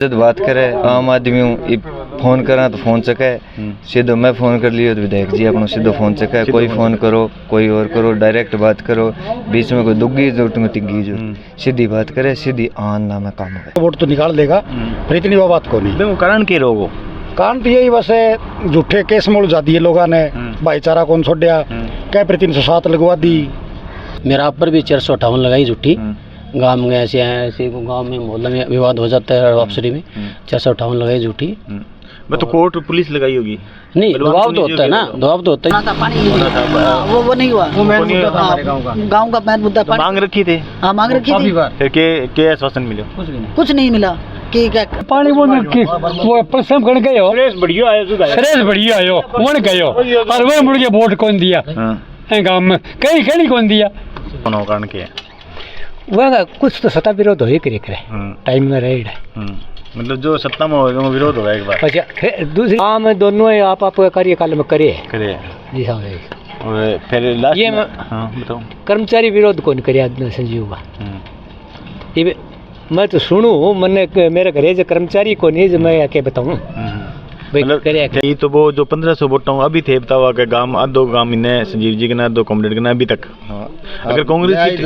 जब बात करे आम आदमी हूँ फोन करा तो फोन चके सीधो मैं फोन कर लियो तो विधायक जी अपना सीधो फोन चके कोई फोन करो कोई और करो डायरेक्ट बात करो बीच में कोई दुग्गी जरूरत में तिग्गी जरूरत सीधी बात करे सीधी आन ना में काम करे वोट तो निकाल देगा पर इतनी वो बात को नहीं। कारण के रोगो कारण तो यही बस है झूठे केस मोड़ जा दिए लोगों ने भाईचारा कौन छोड़ा क्या पर 307 लगवा दी। मेरा पर भी 458 लगाई झूठी गांव में ऐसे हैं ऐसे गांव में मोहल्ले में विवाद हो जाता है अफसरी में 458 लगाई झूठी। मैं तो कोर्ट पुलिस लगाई होगी नहीं दबाव तो होता है ना दबाव तो होता है वो नहीं हुआ गाँव का मेन मुद्दा मांग रखी थे। हाँ मांग रखी थी फिर के आश्वासन मिले कुछ नहीं मिला कि क्या पानी वो परिश्रम कर गए हो फ्रेश बढ़िया आयो वन गयो और वो मुड़ के वोट कौन दिया गांव में कहीं कहीं कौन दिया कारण के वह कुछ तो सत्ता विरोध हो ही करे टाइम में रहे मतलब जो सत्ता में होगा वो विरोध होगा एक बार। अच्छा दूसरी में दोनों आप कार्यकाल में करे जी हाँ और फिर ये बताओ कर्मचारी विरोध कौन करे संजीव का ये मैं तो सुनू मैंने मेरे घरे से कर्मचारी को नहीं मैं आके बताऊँ मतलब ये तो वो जो 1500 वोटों अभी थे बताओ कि गांव आधो गांव इन्हें संजीव जी के ना दो कॉमरेड के ना अभी तक अगर कांग्रेस की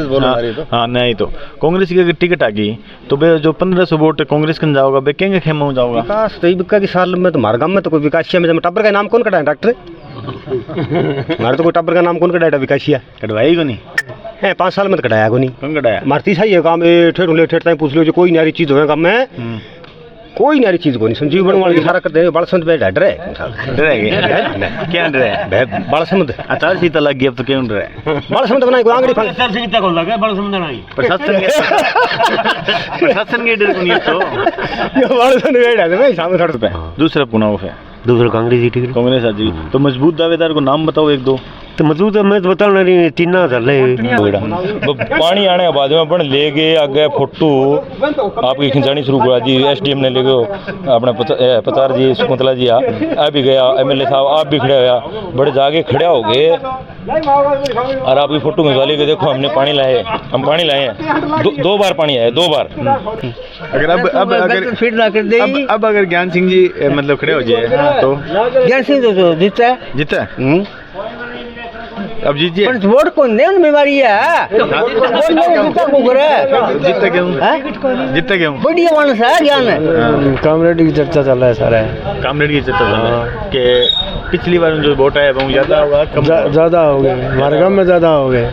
हाँ नहीं तो कांग्रेस की अगर टिकट आ गई तो बे जो 1500 वोट कांग्रेस का जाओगा बे कहेंगे खेमा जाओगा विकास तो विका की साल में तो हमारे गाँव में तो कोई विकासिया में टब्बर का नाम कौन कटाया डॉक्टर हमारे तो कोई टब्बर का नाम कौन कटाया विकासिया कटवाई को नहीं है 5 साल में तो कटाया को नहीं कौन कटाया मारती सही है काम ठेठ पूछ लो कोई नारी चीज होगा काम में कोई नारी चीज को नहीं संजीव बन वाले सारा करते हैं बालसमंद में डर है क्या डर है बालसमंद अचार सीता लग गई अब तो क्यों डर है बालसमंद बनाई कोई आंगड़ी प्रशासन के डर को नहीं तो बालसमंद में सामने सड़क पे दूसरा पुनाव है दूसरा कांग्रेस आज तो मजबूत दावेदार को नाम बताओ एक दो तो मजबूत मैं तो बता नहीं 3 पानी आने के बाद में ले गए आगे फोटो आपकी खिंचानी शुरू करा दी एसडीएम ने ले गए अपने पतार जी शकुंतला जी आ भी गया एमएलए साहब आप भी खड़े हुआ बड़े जाके खड़े हो गए और आपकी फोटो खिंचवा ली देखो हमने पानी लाए हम पानी लाए हैं 2 बार पानी आया 2 बार। अगर अब अगर ज्ञान सिंह जी मतलब खड़े हो जाए तो ज्ञान सिंह तो जीता है अब जीजिए वोट कौन दे बीमारी है जीतते क्यों बढ़िया मानस है ज्ञान कामरेड की चर्चा चल रहा है सारा कामरेड की चर्चा चल रहा है कि पिछली बार जो वोट आया वो ज्यादा होगा ज्यादा हो गए हमारे गाँव में ज्यादा हो गए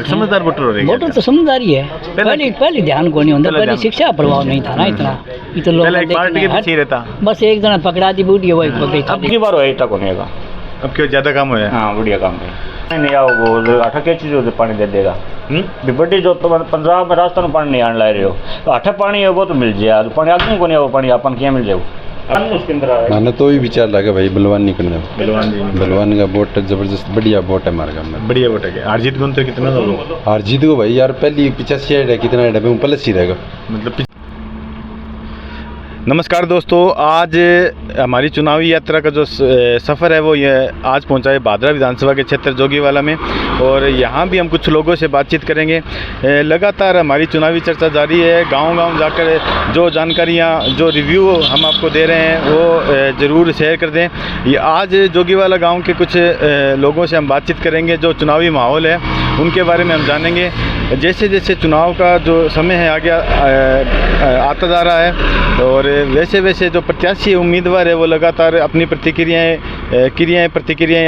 समझदार वोटर हो रहे वोटर तो समझदारी है पहले ध्यान को नहीं होता पहले शिक्षा प्रभाव नहीं था ना इतना रहता बस एक जना पकड़ा दी बूढ़ी वही पकड़ी अब की बार होएगा को नहीं अब क्यों ज्यादा काम होया हाँ बढ़िया काम है नहीं आओ वो आठा के चीज पानी दे देगा बड़ी जो तो पंजाब में राजस्थान में पानी नहीं आने ला रहे हो तो आठा पानी है वो तो मिल जाए पानी आदमी को नहीं वो पानी अपन क्या मिल जाए उसके अंदर मैंने तो ही विचार लगा भाई बलवान नहीं करना बलवान का वोट जबरदस्त बढ़िया वोट है हमारे गाँव में बढ़िया वोट है। हारजीत को तो कितना हारजीत को भाई यार पहली 85 है कितना है प्लस ही रहेगा मतलब। नमस्कार दोस्तों, आज हमारी चुनावी यात्रा का जो सफ़र है वो ये आज पहुंचा है भादरा विधानसभा के क्षेत्र जोगीवाला में और यहाँ भी हम कुछ लोगों से बातचीत करेंगे। लगातार हमारी चुनावी चर्चा जारी है। गांव-गांव जाकर जो जानकारियाँ जो रिव्यू हम आपको दे रहे हैं वो ज़रूर शेयर कर दें। ये आज जोगीवाला गांव के कुछ लोगों से हम बातचीत करेंगे। जो चुनावी माहौल है उनके बारे में हम जानेंगे। जैसे जैसे चुनाव का जो समय है आगे आता जा रहा है और वैसे वैसे जो प्रत्याशी उम्मीदवार है वो लगातार अपनी प्रतिक्रियाएं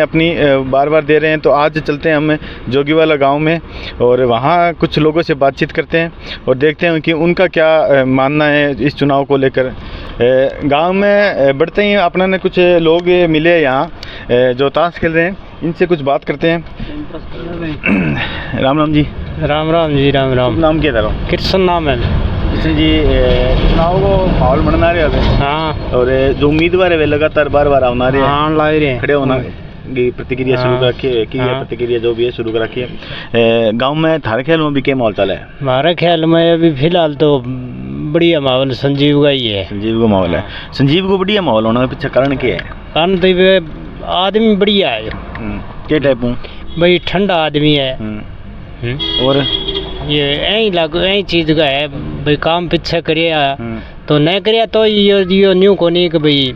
अपनी बार बार दे रहे हैं। तो आज चलते हैं हम जोगीवाला गांव में और वहाँ कुछ लोगों से बातचीत करते हैं और देखते हैं कि उनका क्या मानना है इस चुनाव को लेकर। गांव में बढ़ते ही अपना ने कुछ लोग मिले यहाँ जो ताश खेल रहे हैं, इनसे कुछ बात करते हैं। राम राम जी। राम राम जी। राम राम। नाम क्या था? कृष्ण नाम है। कृष्ण जी, चुनाव को माहौल बना रहे हैं। हाँ। और जो उम्मीदवार है वे लगातार बार बार आना रहे हैं। हाँ, ला रहे हैं। खड़े होना की प्रतिक्रिया शुरू कर रखी है। प्रतिक्रिया जो भी है शुरू कर रखी है। गाँव में थारे ख्याल में भी क्या माहौल चला है? हमारे ख्याल में अभी फिलहाल तो बढ़िया माहौल संजीव का ही है। संजीव का माहौल है। संजीव को बढ़िया माहौल होने के पीछे कारण क्या है? कारण तो आदमी बढ़िया है। क्या टाइप हूँ भाई? ठंडा आदमी है और ये यही लागू यही चीज़ का है भाई। काम पीछे करिए तो नहीं करिया तो यो न्यू कोनी कि भाई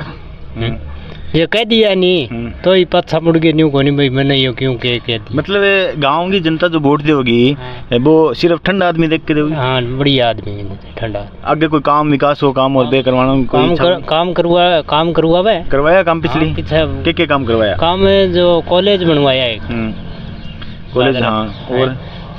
ये कह दिया नहीं तो ही पत्थर मुड़ के न्यू कोनी भाई मैंने यो क्यों कह दिया। मतलब गांव की जनता जो वोट देगी वो सिर्फ ठंडा आदमी देख के देगी। हाँ बढ़िया आदमी है, ठंडा। आगे कोई काम विकास हो, काम और बे करवाना काम करवावे करवाया काम पिछली पीछे के काम करवाया काम है जो कॉलेज बनवाया एक कॉलेज। हाँ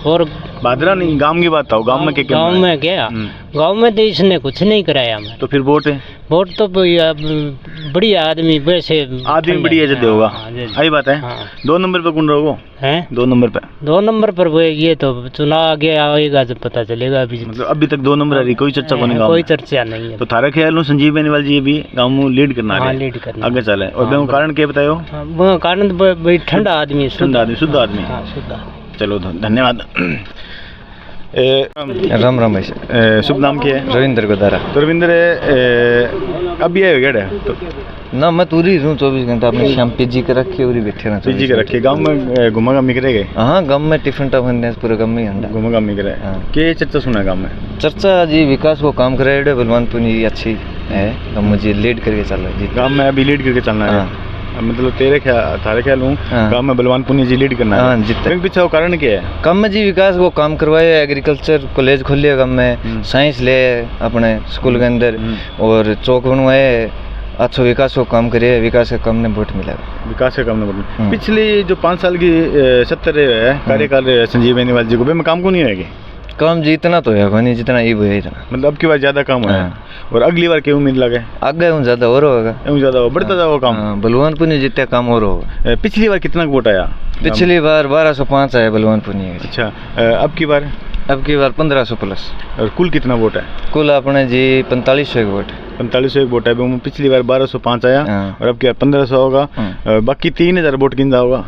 और बादरा नहीं गांव की बात आओ, गांव में क्या गांव में क्या गांव में तो इसने कुछ नहीं कराया हमें। तो फिर वोट है वोट तो बढ़िया आदमी वैसे आदमी बढ़िया जल्दी होगा। आई बात है। 2 नंबर पे कौन रहोगे हैं 2 नंबर पे 2 नंबर पर वो ये तो चुनाव आगे आएगा जब पता चलेगा। अभी मतलब अभी तक 2 नंबर आ रही, कोई चर्चा नहीं, कोई चर्चा नहीं है। तो थारा ख्याल में संजीव बेनीवाल जी भी गांव में लीड करना है, लीड करना आगे चले। और वो कारण क्या बतायो? वो कारण भाई ठंडा आदमी, शुद्ध आदमी, शुद्ध आदमी। चलो धन्यवाद। राम राम भाई। शुभ नाम क्या है? रविंद्र गोदारा। तो रविंद्र अभी आए गए तो ना मैं तूरी हूँ 24 घंटा अपने शाम पीजी के रखे उरी बैठे ना पीजी के रखे। गांव में घुमा घामी करे गए? हाँ गांव में टिफिन टाफिन ने पूरे गांव में हंडा घुमा घामी करे। क्या चर्चा सुना गांव में? चर्चा जी विकास को काम कराए बलवानपुर जी अच्छी है, अब मुझे लीड करके चल रहा है जी। गांव में अभी लीड करके चलना है। मतलब थारे ख्याल हूँ गाँव में बलवान पुनिया जी लीड करना है। जितने पीछे कारण क्या है? काम में जी विकास को काम करवाए, एग्रीकल्चर कॉलेज खोल लिया गाँव में, साइंस ले अपने स्कूल के अंदर और चौक बनवाए, अच्छा विकास को काम करे, विकास के काम ने वोट मिला। विकास के काम ने वोट। पिछली जो 5 साल की 70 कार्यकाल संजीव बेनीवाल जी को काम को नहीं रहेगी काम जी इतना तो है नहीं जितना ये है इतना। मतलब अब की बार ज्यादा काम है और अगली बार क्या उम्मीद लगे? आगे हूँ ज्यादा और होगा, ज्यादा बढ़ता जाओ काम। बलवानपुर ने जितना काम और होगा। पिछली बार कितना वोट आया? पिछली बार 1205 आया बलवानपुर ने। अच्छा अब की बार? अब की बार 1500 प्लस। और कुल कितना वोट है? कुल अपने जी 4500 वोट। 4500 वोट है। पिछली बार 1205 आया और अब की बार 1500 होगा। बाकी 3000 वोट गिनता होगा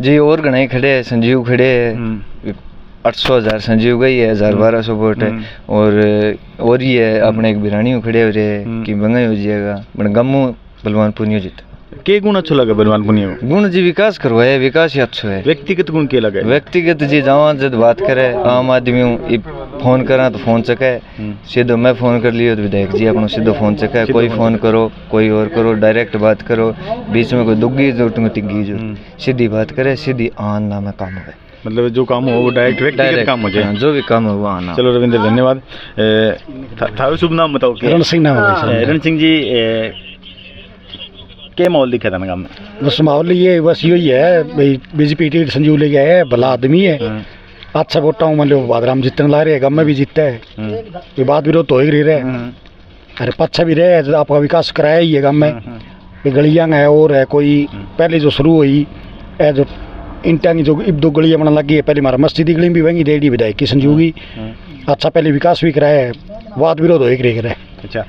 जी। और गणाई खड़े है, संजीव खड़े है, 800,000 संजीव गई है, 1200 वोट है। और ही है अपने एक बिरानी खड़े हो रहे कि मंगाई हो जाएगा गमू बलवानपुर नहीं जीत। के गुण अच्छा लगा बलवान पुनिया को? गुण जी विकास करवाए, विकास ही अच्छा है। व्यक्तिगत गुण के लगे? व्यक्तिगत जी जवान जब बात करे आम आदमी हूँ फोन करा तो फोन चके सीधो, मैं फोन कर लियो तो विधायक जी अपना सीधो फोन चके, कोई फोन करो कोई और करो, डायरेक्ट बात करो, बीच में कोई दुग्गी जरूरत में तिग्गी जरूरत, सीधी बात करे, सीधी आना में काम है। मतलब जो काम हो वो डायरेक्ट व्यक्तिगत काम हो जाए, जो भी काम हो वो आना। चलो रविंद्र धन्यवाद। थारो शुभ नाम बताओ? रण सिंह नाम है। रण सिंह जी क्या माहौल दिखा था ना काम में? बस माहौल ये बस यही है भाई, बीजेपी टिकट संजीव ले गया है, भला आदमी है, अच्छा वोटा हूँ मतलब बादराम जितने ला रहे गाँव में भी जीतता है, कोई बात विरोध तो ही रहे। अरे पच्छा भी रहे, आपका विकास कराया ही है गाँव में, गलियाँ है और है कोई पहले जो शुरू हुई है जो इंटा की जो 2 गलियाँ बनने लगी है, पहले हमारा मस्जिद की गली भी वहीं डेढ़ी विधायक की संजीव की, अच्छा पहले विकास भी कराया है, वाद विरोध हो ही रहे। अच्छा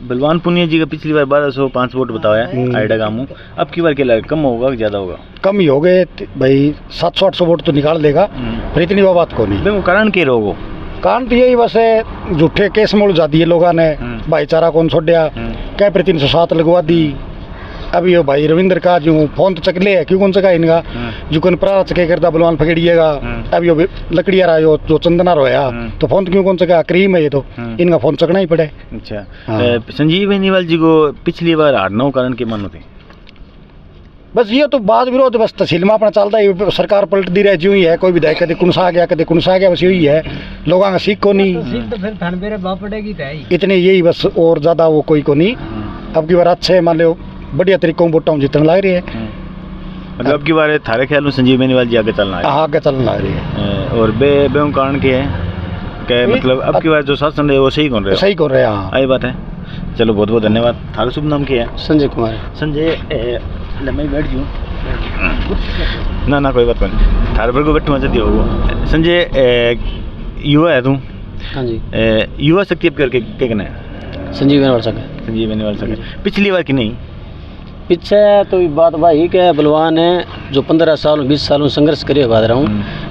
बलवान पुनिया जी का पिछली बार 1205 वोट बताया आइडा गामू, अब की बार क्या लगा कम होगा ज्यादा होगा? कम ही हो गए भाई, 700-800 वोट तो निकाल देगा, पर इतनी वो बात को नहीं। वो कारण क्या रहोगो? कारण तो यही बस है झूठे केस मोल जाती है लोगों ने, भाईचारा कौन छोड़ा क्या पर 307 लगवा दी। अभी वो भाई रविंद्र का जो फोन तो चकले है क्यों कौन सा इनका जो कौन प्रारा चके करता बलवान पकड़िएगा, अभी वो लकड़िया रहा जो चंदना रोया तो फोन तो क्यों कौन सा क्रीम है ये तो इनका फोन चकना ही पड़े। अच्छा संजीव बेनीवाल जी को पिछली बार हारना कारण के मन होते? बस ये तो वाद विरोध बस तहसील में अपना चलता है, सरकार पलट दी रहे जो ही है, कोई विधायक कदे कुनसा आ गया कदे कुनसा आ गया, बस यही है लोगों का सीख को नहीं इतने यही बस, और ज्यादा वो कोई को नहीं। अब की बार अच्छे मान लो बढ़िया तरीकों में वोटा जितने लग रही है। मतलब अब की बार थारे ख्याल में संजीव बेनीवाल जी आगे चलना है? आगे चलना लग रही है। और बे कारण क्या है मतलब अब की बार जो शासन है वो सही कौन रहे? सही कौन रहे, हाँ यही बात है। चलो बहुत बहुत धन्यवाद। थारा शुभ नाम क्या है? संजय कुमार। संजय लम्बे बैठ जूँ ना कोई बात नहीं, थारे पर को बैठू जल्दी होगा। संजय युवा है तू? हाँ जी। युवा शक्ति अब करके क्या कहना है? संजीव बेनीवाल सके। संजीव बेनीवाल सके पिछली बार की नहीं? पीछे तो बात भाई के बलवान है जो 15 साल 20 सालों संघर्ष करे बाद रहा हूँ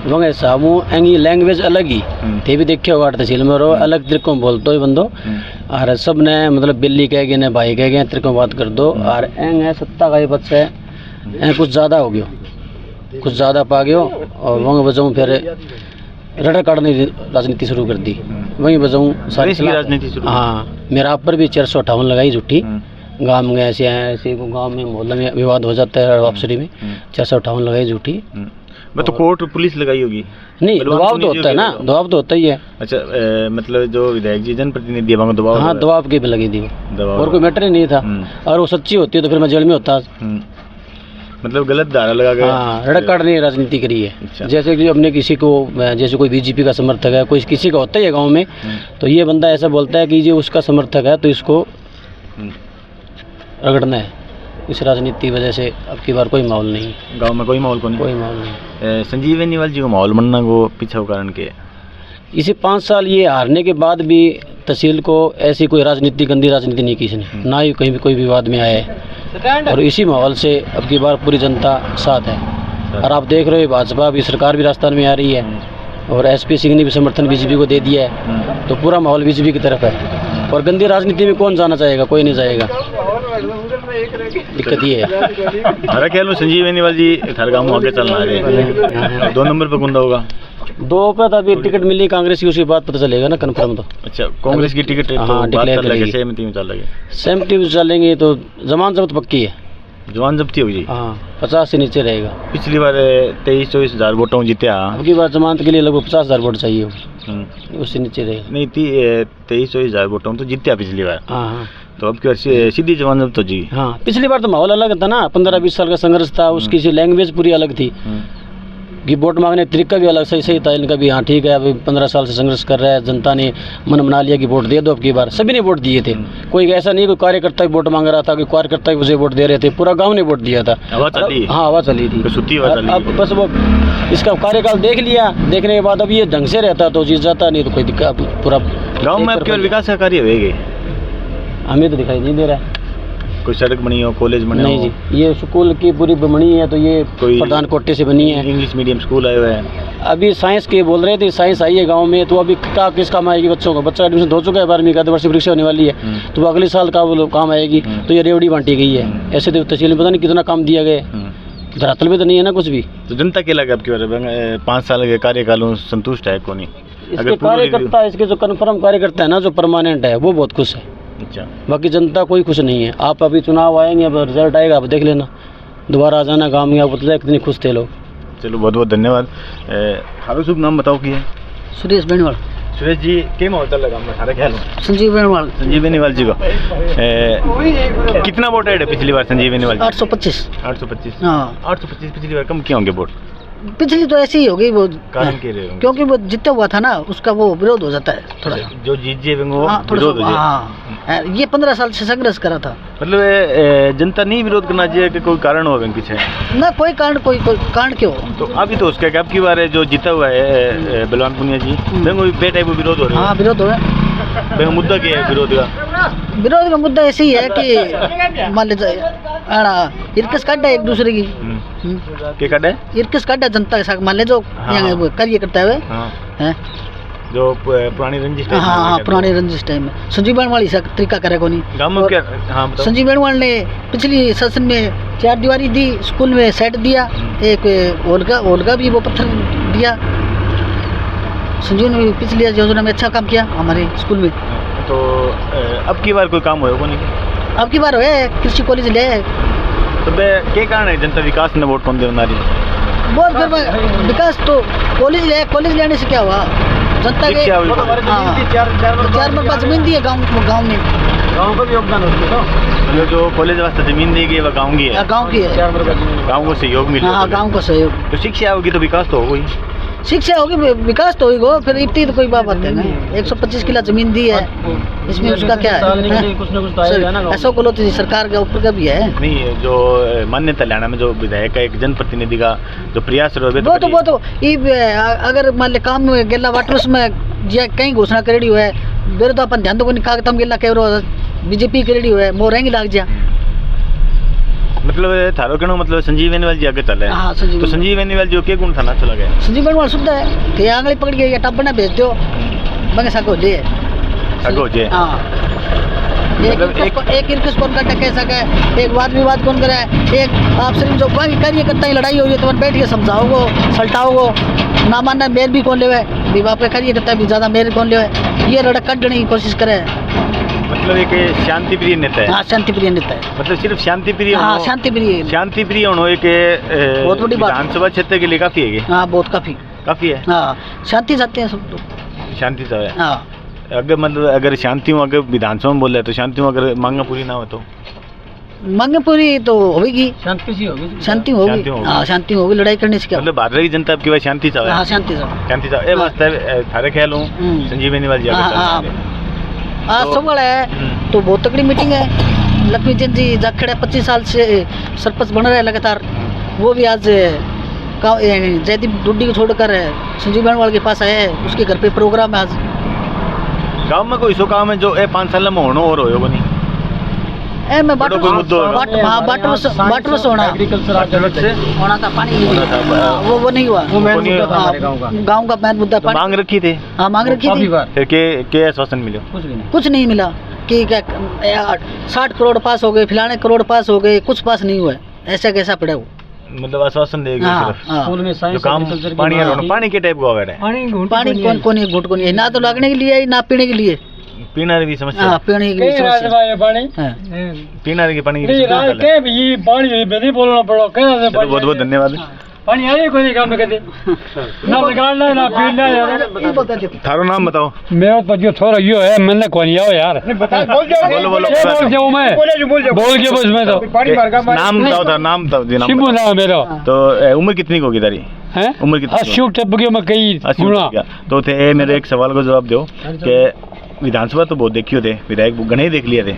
वह सामू एंगी लैंग्वेज अलग ही थे भी देखे होगा तहसील में रो अलग तरीकों में बोलते ही बंदो और सब ने मतलब बिल्ली कह गए ने भाई कह गए तरीकों बात कर दो और एंग है सत्ता का ही बच्चा है कुछ ज़्यादा हो गया कुछ ज़्यादा पा गयो और वहाँ बचाऊँ फिर रड़ा काटने की राजनीति शुरू कर दी, वहीं बजाऊँ सारी की राजनीति शुरू? हाँ, मेरा आप पर भी 458 लगाई झूठी। गाँव में ऐसे हैं, ऐसे गाँव में मोहल्ले में विवाद हो जाता है अफसरी में, 458 लगाई झूठी। मैं तो कोर्ट पुलिस लगाई होगी? नहीं, दबाव तो होता है ना, दबाव तो होता ही है। अच्छा, मतलब जो विधायक जी जनप्रतिनिधि है, दबाव? हाँ, दबाव के भी लगी थी वो, और कोई मैटर ही नहीं था। और वो सच्ची होती है तो फिर मैं जेल में होता। मतलब गलत धारा लगा गया। हाँ, रड़क काटने की राजनीति करी है। अच्छा। जैसे कि हमने किसी को, जैसे कोई बीजेपी का समर्थक है, कोई किसी का होता ही है गाँव में, तो ये बंदा ऐसा बोलता है कि ये उसका समर्थक है तो इसको रगड़ना है। इस राजनीति की वजह से अब की बार कोई माहौल नहीं, गांव में कोई माहौल को नहीं, कोई माहौल नहीं। संजीव बेनीवाल जी को माहौल बनना को पीछे हो कारण के? इसे 5 साल ये हारने के बाद भी तहसील को ऐसी कोई राजनीति, गंदी राजनीति नहीं की इसने, ना ही कहीं भी कोई विवाद में आया है। और इसी माहौल से अब की बार पूरी जनता साथ है। और आप देख रहे हो भाजपा भी, सरकार भी राजस्थान में आ रही है, और एसपी सिंह ने भी समर्थन बीजेपी को दे दिया है, तो पूरा माहौल बीजेपी की तरफ है। और गंदी राजनीति में कौन जाना चाहेगा? कोई नहीं जाएगा। दिक्कत ये है। हमारा ख्याल में संजीव बेनीवाल जी थारे गाँव में आगे चलना है। 2 नंबर पर कौन होगा? 2 पे तो अभी टिकट मिली कांग्रेस की, उसके बाद पता चलेगा ना कन्फर्म तो। अच्छा, कांग्रेस की टिकट? हाँ, डिक्लेयर करेगी। सहमति में चल रही है? सहमति में चलेंगे तो जमानत जब्त पक्की है। जवान जब्ती होगी? हाँ, 50 से नीचे रहेगा। पिछली बार 23-24 हज़ार वोटों जीत्या। अब की बार जमानत के लिए लगभग 50,000 वोट चाहिए होगी, उससे नीचे रहेगा। नहीं, 23-24 हज़ार वोटों तो जीत्या पिछली बार। हाँ, तो अब की सीधी जवान जब्त हो जी? हाँ, पिछली बार तो माहौल अलग था ना, 15-20 साल का संघर्ष था, उसकी सी लैंग्वेज पूरी अलग थी कि वोट मांगने का तरीका भी अलग सही था इनका भी। हाँ, ठीक है, अभी 15 साल से संघर्ष कर रहा है, जनता ने मन बना लिया कि वोट दे दो। अब की बार सभी ने वोट दिए थे, कोई ऐसा नहीं कोई कार्यकर्ता वोट मांग रहा था, कोई कार्यकर्ता मुझे वोट दे रहे थे, पूरा गांव ने वोट दिया था। हवा चली? हाँ, हवा चली थी। अब बस वो इसका कार्यकाल देख लिया, देखने के बाद अब ये ढंग से रहता तो जीत जाता, नहीं तो कोई दिक्कत। पूरा गाँव में अब केवल विकास का कार्य होएगी? हमें तो दिखाई नहीं दे रहा है। कोई सड़क बनी हो, कॉलेज बने नहीं हो? जी, ये स्कूल की पूरी बनी है, तो ये कोई प्रधान कोटे से बनी है। इंग्लिश मीडियम स्कूल आए हुए हैं? अभी साइंस के बोल रहे थे, साइंस आई है गांव में, तो अभी क्या किस काम आएगी बच्चों को? बच्चा एडमिशन हो चुका है 12वीं का, 2 वर्ष की परीक्षा होने वाली है, तो वो अगले साल का वो काम आएगी। तो ये रेवड़ी बांटी गई है, ऐसे तो तहसील में पता नहीं कितना काम दिया गया, धरातल में तो नहीं है ना कुछ भी। तो जनता क्या लगा आपके बारे में? 5 साल के कार्यकाल संतुष्ट है कौन? इसके कार्यकर्ता, इसके जो कन्फर्म कार्यकर्ता है ना, जो परमानेंट है, वो बहुत खुश है। अच्छा, बाकी जनता कोई खुश नहीं है। आप अभी चुनाव आएंगे, अब रिजल्ट आएगा, आप देख लेना, दोबारा आ जाना गाँव में, आप बताया कितने खुश थे लोग। चलो, बहुत बहुत धन्यवाद। हारो शुभ नाम बताओ कि है? सुरेश बेनीवाल। सुरेश जी, क्या माहौल चल रहा है सारा ख्याल? संजीव बेनीवाल। संजीव बेनीवाल जी को कितना वोट है पिछली बार संजीव बेनीवाल जी? 825। 825? हाँ, 825 पिछली बार कम क्यों होंगे वोट? पिछली तो ऐसी ही होगी वो, कारण के रहे होंगे? क्योंकि वो जितना हुआ था ना, उसका वो विरोध हो जाता है थोड़ा। जो जीत जे वो हाँ, थोड़ा विरोध हो जाए। हाँ, ये 15 साल से संघर्ष करा था। मतलब जनता नहीं विरोध करना चाहिए कि कोई कारण हो पीछे? ना कोई कारण क्यों? तो अभी तो उसका अब की बार जो जीता हुआ है बलवान पुनिया जी, बेटा वो विरोध हो रहा है। हाँ, विरोध हो रहा है। मुद्दा क्या है विरोध का? विरोध का मुद्दा ऐसे ही है कि मान लीजिए इरकस काटा है एक दूसरे की, क्या काटा है? इरकस काटा जनता के साथ, मान ले जो कार्य करता है हैं, जो पुरानी रंजिश टाइम। हाँ, पुरानी रंजिश टाइम में संजीव बेनीवाल ऐसा तरीका करे को नहीं। गाँव में क्या? हाँ, संजीव बेनीवाल ने पिछली सेशन में 4 दीवारी दी, स्कूल में सेट दिया, एक ओलगा भी वो पत्थर दिया। संजीव ने भी पिछली योजना में अच्छा काम किया हमारे स्कूल में। तो अब की बार कोई काम होगा नहीं? अब की बार है कृषि कॉलेज ले। तो क्या कारण है जनता विकास ने वोट कौन दे बना रही? बहुत फिर विकास तो कॉलेज लेने से क्या हुआ? जनता के 4 मरबा जमीन दी है गाँव में, गाँव का भी योगदान होता है। जो कॉलेज वास्ते जमीन दी गई वो गाँव की है? गाँव की है। गाँव को सहयोग मिले? हाँ, गाँव को सहयोग। तो शिक्षा होगी तो विकास तो होगा ही। शिक्षा होगी, विकास तो होगा, फिर इतनी तो कोई बात है ना। 125 किला जमीन दी है, इसमें उसका क्या है? कुछ ना कुछ तो आएगा ना। ऐसा को तो सरकार के ऊपर का भी है। नहीं, जो मान्यता लेना में जो विधायक का एक जनप्रतिनिधि का जो प्रयास वो तो अगर मान ले काम में गेला वाटर में कहीं घोषणा करेडी हुआ है, बेरो तो अपन ध्यान तो नहीं कागतम गेला कह बीजेपी करेडी हुआ है, मोरेंगे लाग जा। मतलब थारो कहना मतलब संजीव बेनीवाल जी आगे चल रहे हैं। हाँ, तो संजीव बेनीवाल जी के गुण थाना चला गया? संजीव बेनीवाल शुद्ध है, थे आंगली पकड़ के टब बना भेज दो, बंगे साको ले साको जे। हाँ, एक इर्कस कौन करता कह सके, एक वाद विवाद कौन करे, एक आप सिर्फ जो बाकी कार्य करता ही लड़ाई हो रही है तो बैठ के समझाओगो सल्टाओगो, ना मानना मेर भी कौन लेवे, विवाह पे कार्य करता भी ज़्यादा मेर कौन लेवे, ये लड़क कटने की कोशिश करे। मतलब एक शांति प्रिय नेता है। हाँ शांति प्रिय नेता है, मतलब सिर्फ शांति प्रिय। हाँ शांति प्रिय, शांति प्रिय होना एक बहुत बड़ी बात। विधानसभा क्षेत्र के लिए काफी है। हाँ बहुत काफी है। हाँ शांति चाहते हैं सब लोग, शांति चाहे। हाँ अगर मतलब अगर शांति हो, अगर विधानसभा में बोल रहे तो शांति हो, अगर मांगा पूरी ना हो तो मांगे पूरी तो होगी, शांति शांति होगी। होगी। हाँ शांति होगी, लड़ाई करने से क्या। मतलब भारत की जनता आपकी बात शांति चाहे। हाँ शांति चाहे, शांति चाहे। ये वास्ते थारे ख्याल हूँ संजीव बेनीवाल जी आज सब है तो बहुत तगड़ी मीटिंग है। लक्ष्मी चंद जी जाखड़ 25 साल से सरपंच बन रहे हैं लगातार, वो भी आज जयदीप डुड्डी को छोड़कर संजीव बेनीवाल के पास आए हैं, उसके घर पे प्रोग्राम है आज। गांव में कोई सो काम है जो 5 साल में होना और होगा नहीं। मैं बाटू से होना था, पानी वो नहीं हुआ, गाँव का मेन मुद्दा पानी। मांग रखी थी। हाँ मांग रखी थी, फिर क्या आश्वासन मिला? कुछ नहीं मिला कि 60 करोड़ पास हो गए, फलाने करोड़ पास हो गए, कुछ पास नहीं हुआ, ऐसा कैसा पड़ा वो। मतलब आश्वासन देगी सिर्फ। जो काम पानी के टाइप का होगा, पानी कौन है, घुट कौन है, ना तो लगने के लिए ना पीने के लिए। पीना भी समस्या। हाँ पीने की समस्या, पीना की पानी नहीं बोलना पड़ो। बहुत बहुत धन्यवाद। पानी आए कोई काम करते ना निकालना ना पीना। थारो नाम बताओ। मेरा तो जो थोड़ा यो है, मैंने कौन आओ यार, बोलो बोल जाऊँ मैं, बोल के बस मैं तो नाम बताओ था, नाम बताओ। शिबू नाम मेरा। तो उम्र कितनी होगी तारी? हैं उम्र कितनी? 80 टप गया मैं कई गुना। तो थे मेरे एक सवाल का जवाब दो कि विधानसभा तो बहुत देखी होते, विधायक गणे ही देख लिए थे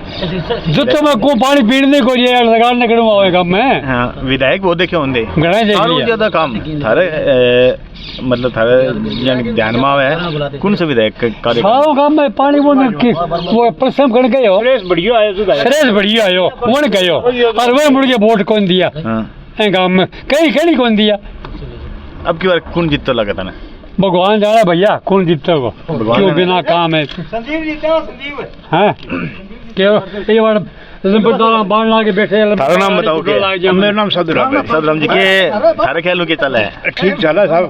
जो तो मैं को पानी पीने को यार लगाने करूँगा होएगा मैं। हाँ विधायक बहुत देखे होंगे, गणे देख लिया ज्यादा काम थारे मतलब थारे यानी ध्यान में है कौन सा विधायक कार्य? सारों काम में पानी वो प्रसम गण गयो, सुरेश बढ़िया आयो वन गयो, और वह मुड़ के वोट कौन दिया गाँव में, कहीं कौन दिया। अब की बार कौन जीतता लगा था ना? भगवान जाना भैया कौन जीतता को, क्यों बिना काम है। संजीव जीता, संजीव हैं क्यों बाढ़ ला के बैठे। थारा नाम बताओ के? मेरा नाम साधुराम है। साधुराम जी के थारे ख्याल के चला है? ठीक चला साहब,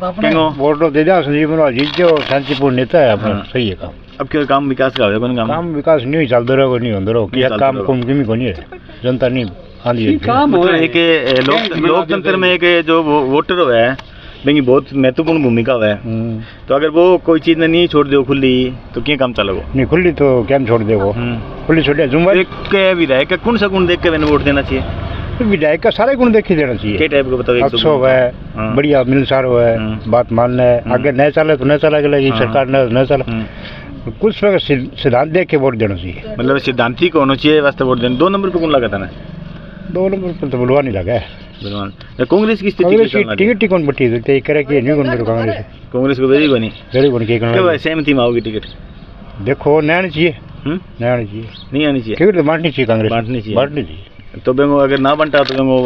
वोट तो दे दिया, संजीव बेनीवाल जीत गए और शांतिपूर्ण नेता है अपना। सही है काम। अब क्यों काम विकास का होगा? काम विकास नहीं चलते रहो, नहीं होते रहो, क्या काम कम कमी को नहीं है, जनता नहीं आंधी है। मतलब एक लोकतंत्र में एक जो वोटर है देखिए बहुत महत्वपूर्ण भूमिका है। तो अगर वो कोई चीज नहीं छोड़ दो खुली तो क्या काम चलेगा? नहीं खुली तो क्या छोड़ दे, वो खुली छोड़ दिया। एक विधायक का कौन सा गुण देख के मैंने वोट देना चाहिए? विधायक का सारे गुण देख के देना चाहिए। क्या टाइप का बताओ? अच्छा है, बढ़िया मिलनसार है, बात मानना है, आगे नहीं चले तो नहीं चला गया, सरकार नहीं चला, कुछ सिद्धांत देख के वोट देना चाहिए। मतलब सिद्धांति को होना चाहिए वास्ते वोट देना। 2 नंबर पे कौन लगा था ना? 2 नंबर पर तो बुलवा नहीं लगा है। कांग्रेस की स्थिति टिकट कौन बटी देते करे कि नहीं कौन मेरे कांग्रेस को वेरी बनी के सहमति में आओगी टिकट? देखो नहीं आनी चाहिए, नहीं आनी चाहिए, नहीं आनी चाहिए टिकट तो बांटनी चाहिए, कांग्रेस बांटनी चाहिए। तो बेंगो अगर ना बनता तो बेंगो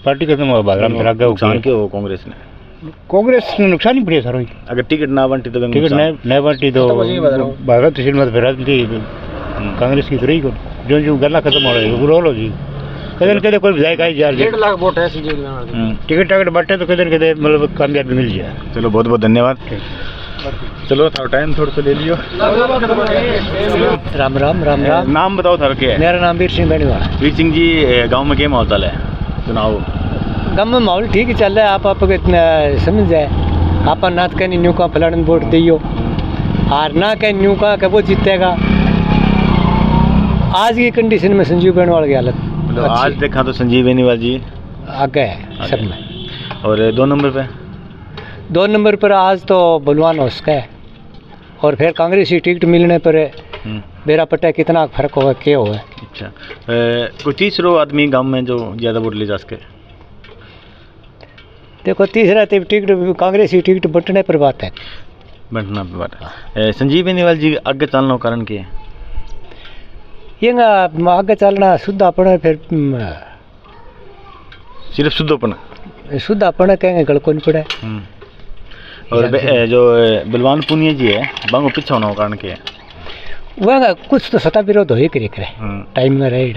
पार्टी खत्म हो नुकसान क्यों हो कांग्रेस ने? कांग्रेस ने नुकसान ही पड़े सर। अगर टिकट ना बनती तो टिकट नहीं बनती तो भारत तहसील में फिर कांग्रेस की रही जो जो गला खत्म हो रही है रोलो जी। कदन कदे कोई विधायक आई जा 1.5 लाख वोट है टिकट टाकट बांटे तो कदन कदे मतलब कामयाबी मिल जाए। चलो बहुत बहुत धन्यवाद। चलो थोड़ा टाइम थोड़ा सा ले लियो। राम राम राम राम। नाम बताओ थारा क्या है? मेरा नाम वीर सिंह बेनीवाल। वीर सिंह जी गांव में क्या माहौल चल है? चुनाव गाँव में माहौल ठीक ही चल रहा है। आप इतना समझ जाए, आप ना तो कहीं न्यू का फलाने वोट दियो, और ना कहीं न्यू का वो जीतेगा। आज की कंडीशन में संजीव बेनीवाल की हालत मतलब आज देखा तो संजीव बेनीवाल जी आगे है सब में। और 2 नंबर पे? 2 नंबर पर आज तो बलवान हो सका है, और फिर कांग्रेस की टिकट मिलने पर मेरा पता है कितना फर्क होगा क्या होगा। अच्छा कोई तीसरा आदमी गांव में जो ज़्यादा वोट ले जा सके? देखो तीसरा तो टिकट कांग्रेस की टिकट बंटने पर बात है, बंटना पर बात। संजीव बेनीवाल जी आगे चलना कारण क्या है? ये आगे चलना शुद्धापन, फिर सिर्फ शुद्धोपन? शुद्धापन कहेंगे गलकोन पड़े। और जो बलवान पुनिया जी है बांगो पीछे होना कारण क्या है? वह कुछ तो सत्ता विरोध हो ही करे टाइम में रहे।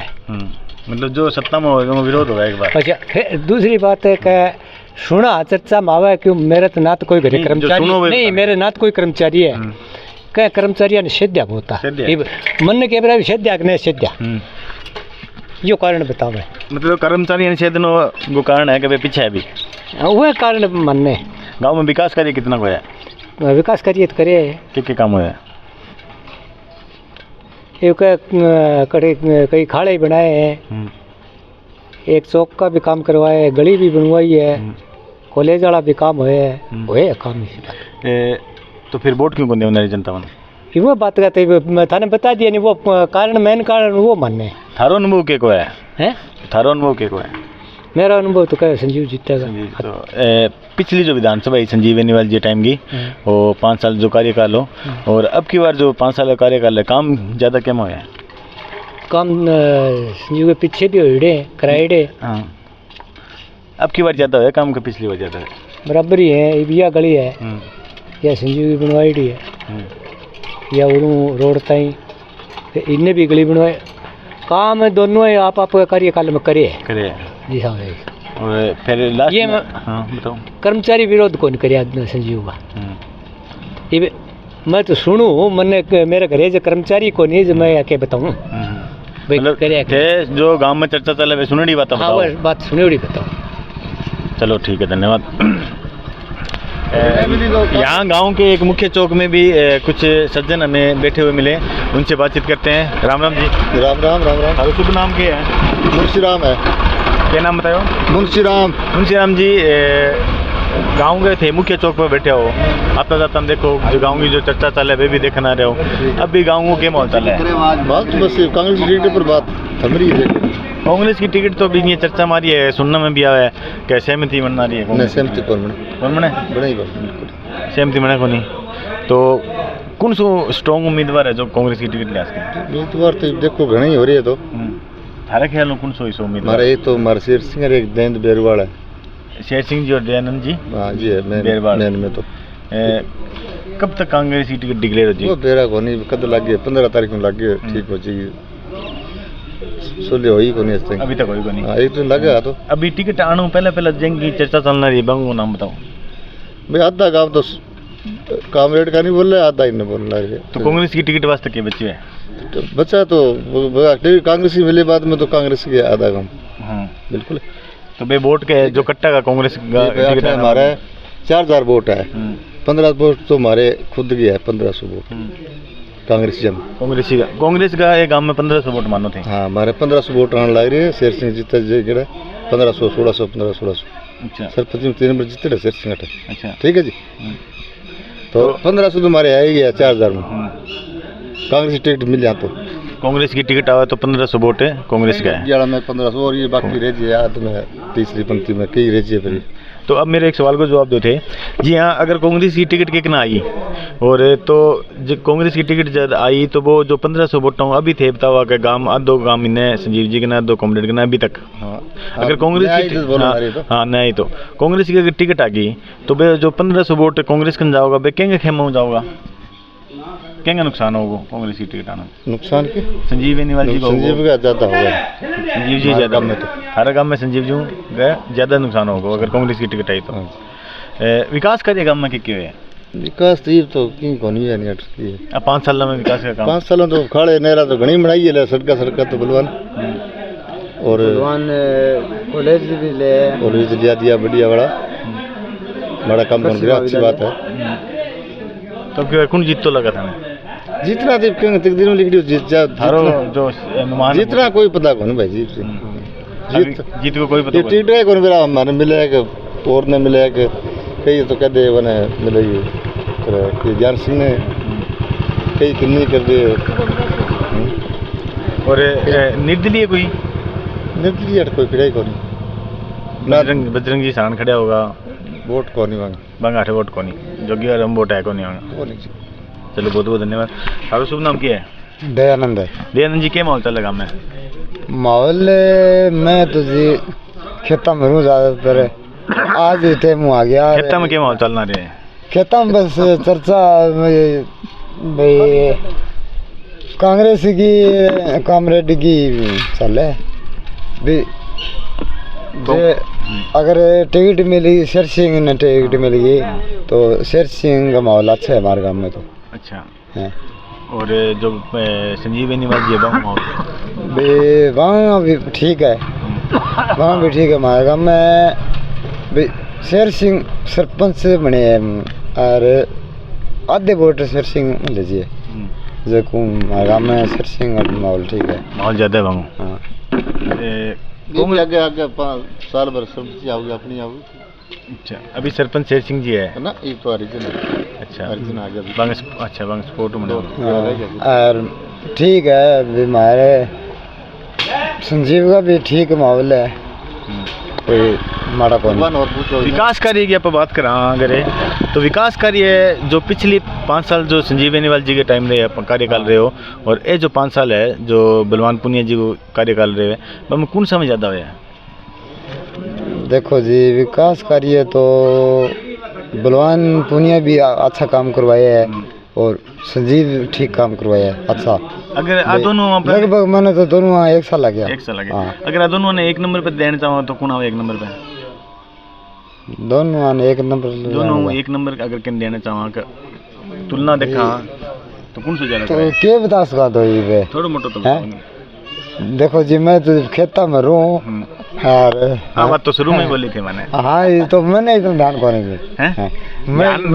मतलब जो सत्ता में होगा वो विरोध होगा एक बार। अच्छा, फिर दूसरी बात है कि सुना चर्चा में आवा क्यों मेरे तो ना तो कोई घरे कर्मचारी नहीं, मेरे ना तो कोई कर्मचारी है, कह कर्मचारी ने सेद्या होता मन के बराबर सेद्या कि नहीं सेद्या, यो कारण बताओ। मतलब कर्मचारी निषेधन वो कारण है कि वे पीछे है अभी, वह कारण मानने। गांव में विकास कार्य कितना हुआ है? विकास कार्य तो करे, क्या काम हुआ है? कई खाड़े बनाए हैं, एक चौक का भी काम करवाए है, गली भी बनवाई है, कॉलेज वाला भी काम हुए काम। तो फिर वोट क्यों को दे जनता ने? वो बात करते थाने बता दिया नहीं, वो कारण मेन कारण वो मानने। थारो अनुभव के को है? थारो अनुभव के को है? मेरा अनुभव तो क्या संजीव जीतेगा। तो पिछली जो विधानसभा संजीव बेनीवाल जी टाइम की वो 5 साल जो कार्यकाल हो, और अब की बार जो 5 साल का कार्यकाल है, काम ज़्यादा क्या हुआ है? काम संजीव के पीछे भी होड़े कराएड़े। हाँ, अब की बार ज़्यादा है काम का, पिछली बार ज़्यादा है? बराबर ही है, बिया गली है या संजीव की बनवाई है या उड़ू रोड ताई इनने भी गली बनवाए, काम दोनों आप कार्यकाल में करे जी हाँ। और फिर लास्ट ये हाँ बताओ। कर्मचारी विरोध कौन करे संजीव का? ये मैं तो सुनूँ, मैंने मेरे घरे जो कर्मचारी को नहीं, मैं आके बताऊँ जो गांव में चर्चा चले सुनड़ी बात बताओ। हाँ, बात सुनड़ी बताओ। चलो ठीक है, धन्यवाद। यहाँ गांव के एक मुख्य चौक में भी कुछ सज्जन हमें बैठे हुए मिले, उनसे बातचीत करते हैं। राम राम जी। राम राम राम राम। और शुभ नाम क्या है? मुंशी राम है। क्या नाम बताओ? मुंशी राम। मुंशी राम जी, गांव गए थे, मुख्य चौक पर बैठे हो, आता जाता हम देखो जो गांव की जो चर्चा चल है वे भी देखना रहे हो, अब भी गाँव के माहौल चल है? बात तो बस कांग्रेस की टिकट पर बात थम रही है। कांग्रेस की टिकट तो भी ये चर्चा मारी है, सुनने में भी आया है कि सहमति बनना रही है। सहमति कौन बने सहमति बने को नहीं, तो कौन सो स्ट्रॉन्ग उम्मीदवार है जो कांग्रेस की टिकट ले सके? उम्मीदवार तो देखो घनी हो रही है। तो थारा ख्याल में कौन सो इस उम्मीदवार? हमारे एक तो हमारे शेर सिंह और एक दयानंद बेरवाल है। शेर सिंह जी और दयानंद जी? हाँ जी है बेरवाल में। तो कब तक कांग्रेस की टिकट डिक्लेयर हो जी? वो बेरा को नहीं, कद लग गए 15 तारीख को लग गए, ठीक हो जाएगी। सुलह हुई को नहीं अभी तक हुई को नहीं। हाँ, एक दिन लगा तो अभी टिकट आने पहले जंग की चर्चा चलना रही है, बंगो नाम बताओ भाई। आधा काम तो कामरेड का नहीं बोल रहे, आधा इन्हें बोल रहा है। तो कांग्रेस की टिकट वास्ते के बच्चे है? तो बच्चा तो कांग्रेस ही मिले, बाद में तो कांग्रेस की आधा काम। हाँ बिल्कुल। तो बे वोट के जो कट्टा का कांग्रेस का हमारा 4000 वोट है, 15 वोट तो हमारे खुद की है, 1500 वोट कांग्रेस जम कांग्रेस का एक गांव में 1500 वोट मानो थे। हाँ, हमारे 1500 वोट आने लग रही है। शेर सिंह जीता जगह 1500 1600 1500। अच्छा, सरपंच में 3 नंबर जीते रहे शेर सिंह। अच्छा ठीक है जी। तो 1500 तो हमारे है ही है, 4000 में कांग्रेस की टिकट मिल जाए तो कांग्रेस की टिकट आवे तो 1500 वोट है कांग्रेस का है। में 1500 और ये बाकी रह जाए याद में तीसरी पंक्ति में कई रह जाए फिर। तो अब मेरे एक सवाल को जवाब दो थे जी। हाँ, अगर कांग्रेस की टिकट कितना आई और तो जब कांग्रेस की टिकट जब आई तो वो जो 1500 वोटों अभी थे बताओ कि गांव आधो गांव इन्हें संजीव जी के ना 2 कॉमरेड के ना अभी तक। हाँ, अगर कांग्रेस की हाँ नहीं तो कांग्रेस की अगर टिकट आ गई तो वे जो 1500 वोट कांग्रेस का जाओगा वे कहेंगे खेमा जाओगा, क्या नुकसान होगा कांग्रेस की टिकट आना? नुकसान के संजीव बेनीवाल जी को संजीव का ज़्यादा होगा। संजीव जी ज़्यादा में तो हर गाँव में संजीव जी का ज़्यादा नुकसान होगा अगर कांग्रेस की टिकट आई तो। विकास कार्य गाँव में क्या है? विकास तो कौन है नहीं। अब 5 साल में विकास का काम 5 साल तो खड़े नहरा तो घनी बनाई है, सड़क तो बलवान और कॉलेज भी ले कॉलेज लिया दिया बढ़िया बड़ा काम बन गया, अच्छी बात है। तो कौन जीत तो लगा था जितना तकदीर में लिख दी जीत जा जो जितना कोई पता कौन भाई जीत को कोई पता टिकट है कौन मेरा हमारे मिले और ने मिले कई तो कह दे बने मिले ये ज्ञान सिंह ने कई किन्नी कर दे। और निर्दलीय कोई कोई खड़ा कौन बजरंग जी सारण खड़ा होगा, वोट कौन नहीं मांगा 8 वोट कौन जोगी और हम वोट है कौन नहीं मांगा। चलो बहुत बहुत धन्यवाद। आपका शुभ नाम क्या है? दयानंद है। दयानंद जी क्या माहौल चल रहा है? माहौल मैं तो जी खेता में हूँ ज़्यादातर, आज थे मुँह आ गया। खेता में क्या माहौल चलना रहे? खेता में बस चर्चा भाई कांग्रेस की कॉमरेड की चल है भी जे अगर टिकट मिली शेर सिंह ने टिकट मिल गई तो शेर सिंह का माहौल अच्छा है हमारे गाँव में तो अच्छा है। और जो संजीव बेनीवाल जी है वहाँ भी ठीक है, वहाँ भी ठीक है हमारे गाँव में भी शेर सिंह सरपंच से बने हैं और आधे वोट शेर सिंह लीजिए जो हमारे गाँव में शेर सिंह का माहौल ठीक है, माहौल ज़्यादा है वहाँ। हाँ आगे आगे 5 साल भर सरपंच आओगे अपनी आओगे। अच्छा अभी सरपंच शेर सिंह जी है ना, एक तो अर्जुन है। अच्छा अर्जुन आ गया अच्छा बांग स्पोर्ट में और ठीक है अभी हमारे संजीव का भी ठीक माहौल है, कोई माड़ा कौन। विकास कार्य की आप बात करा अगर तो विकास कार्य जो पिछली 5 साल जो संजीव बेनीवाल जी के टाइम रहे आप कार्यकाल रहे हो और ये जो 5 साल है जो बलवान पुनिया जी को कार्यकाल रहे हैं कौन सा में ज़्यादा हुआ है? देखो जी विकास कार्य तो बलवान पुनिया भी अच्छा काम करवाया है और संजीव ठीक काम करवाया है अच्छा। अगर दोनों लगभग मैंने तो दोनों एक साल लग गया। एक साल लगे। अगर दोनों ने 1 नंबर पे देना चाहो तो कौन 1 नंबर पे? दोनों ने 1 नंबर दोनों 1 नंबर अगर किन देना चाहो तुलना देखा तो कौन सा ज्यादा तो क्या बता सका दो ये थोड़ा मोटा तो देखो जी मैं तो खेता में रहूं यार। हाँ बात तो शुरू में बोली थी मैंने। हाँ ये तो मैंने एकदम ध्यान को नहीं दी।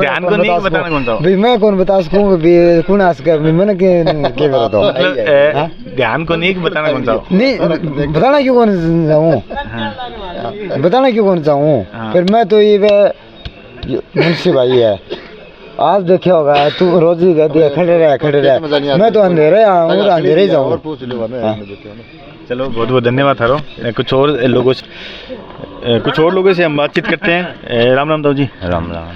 ध्यान को नहीं बताना कौन सा भाई मैं कौन बता सकूं कौन आस कर मैंने के बता दो ध्यान को नहीं बताना कौन सा नहीं बताना क्यों कौन चाहूँ बताना क्यों कौन चाहूँ फिर मैं तो ये मुंशी भाई है आज देखे होगा तू रोज ही खड़े रहे मैं तो अंधेरे आऊँ अंधेरे ही जाऊँ। चलो बहुत बहुत धन्यवाद थारो। कुछ और लोगों से हम बातचीत करते हैं। राम राम दाऊ जी। राम राम।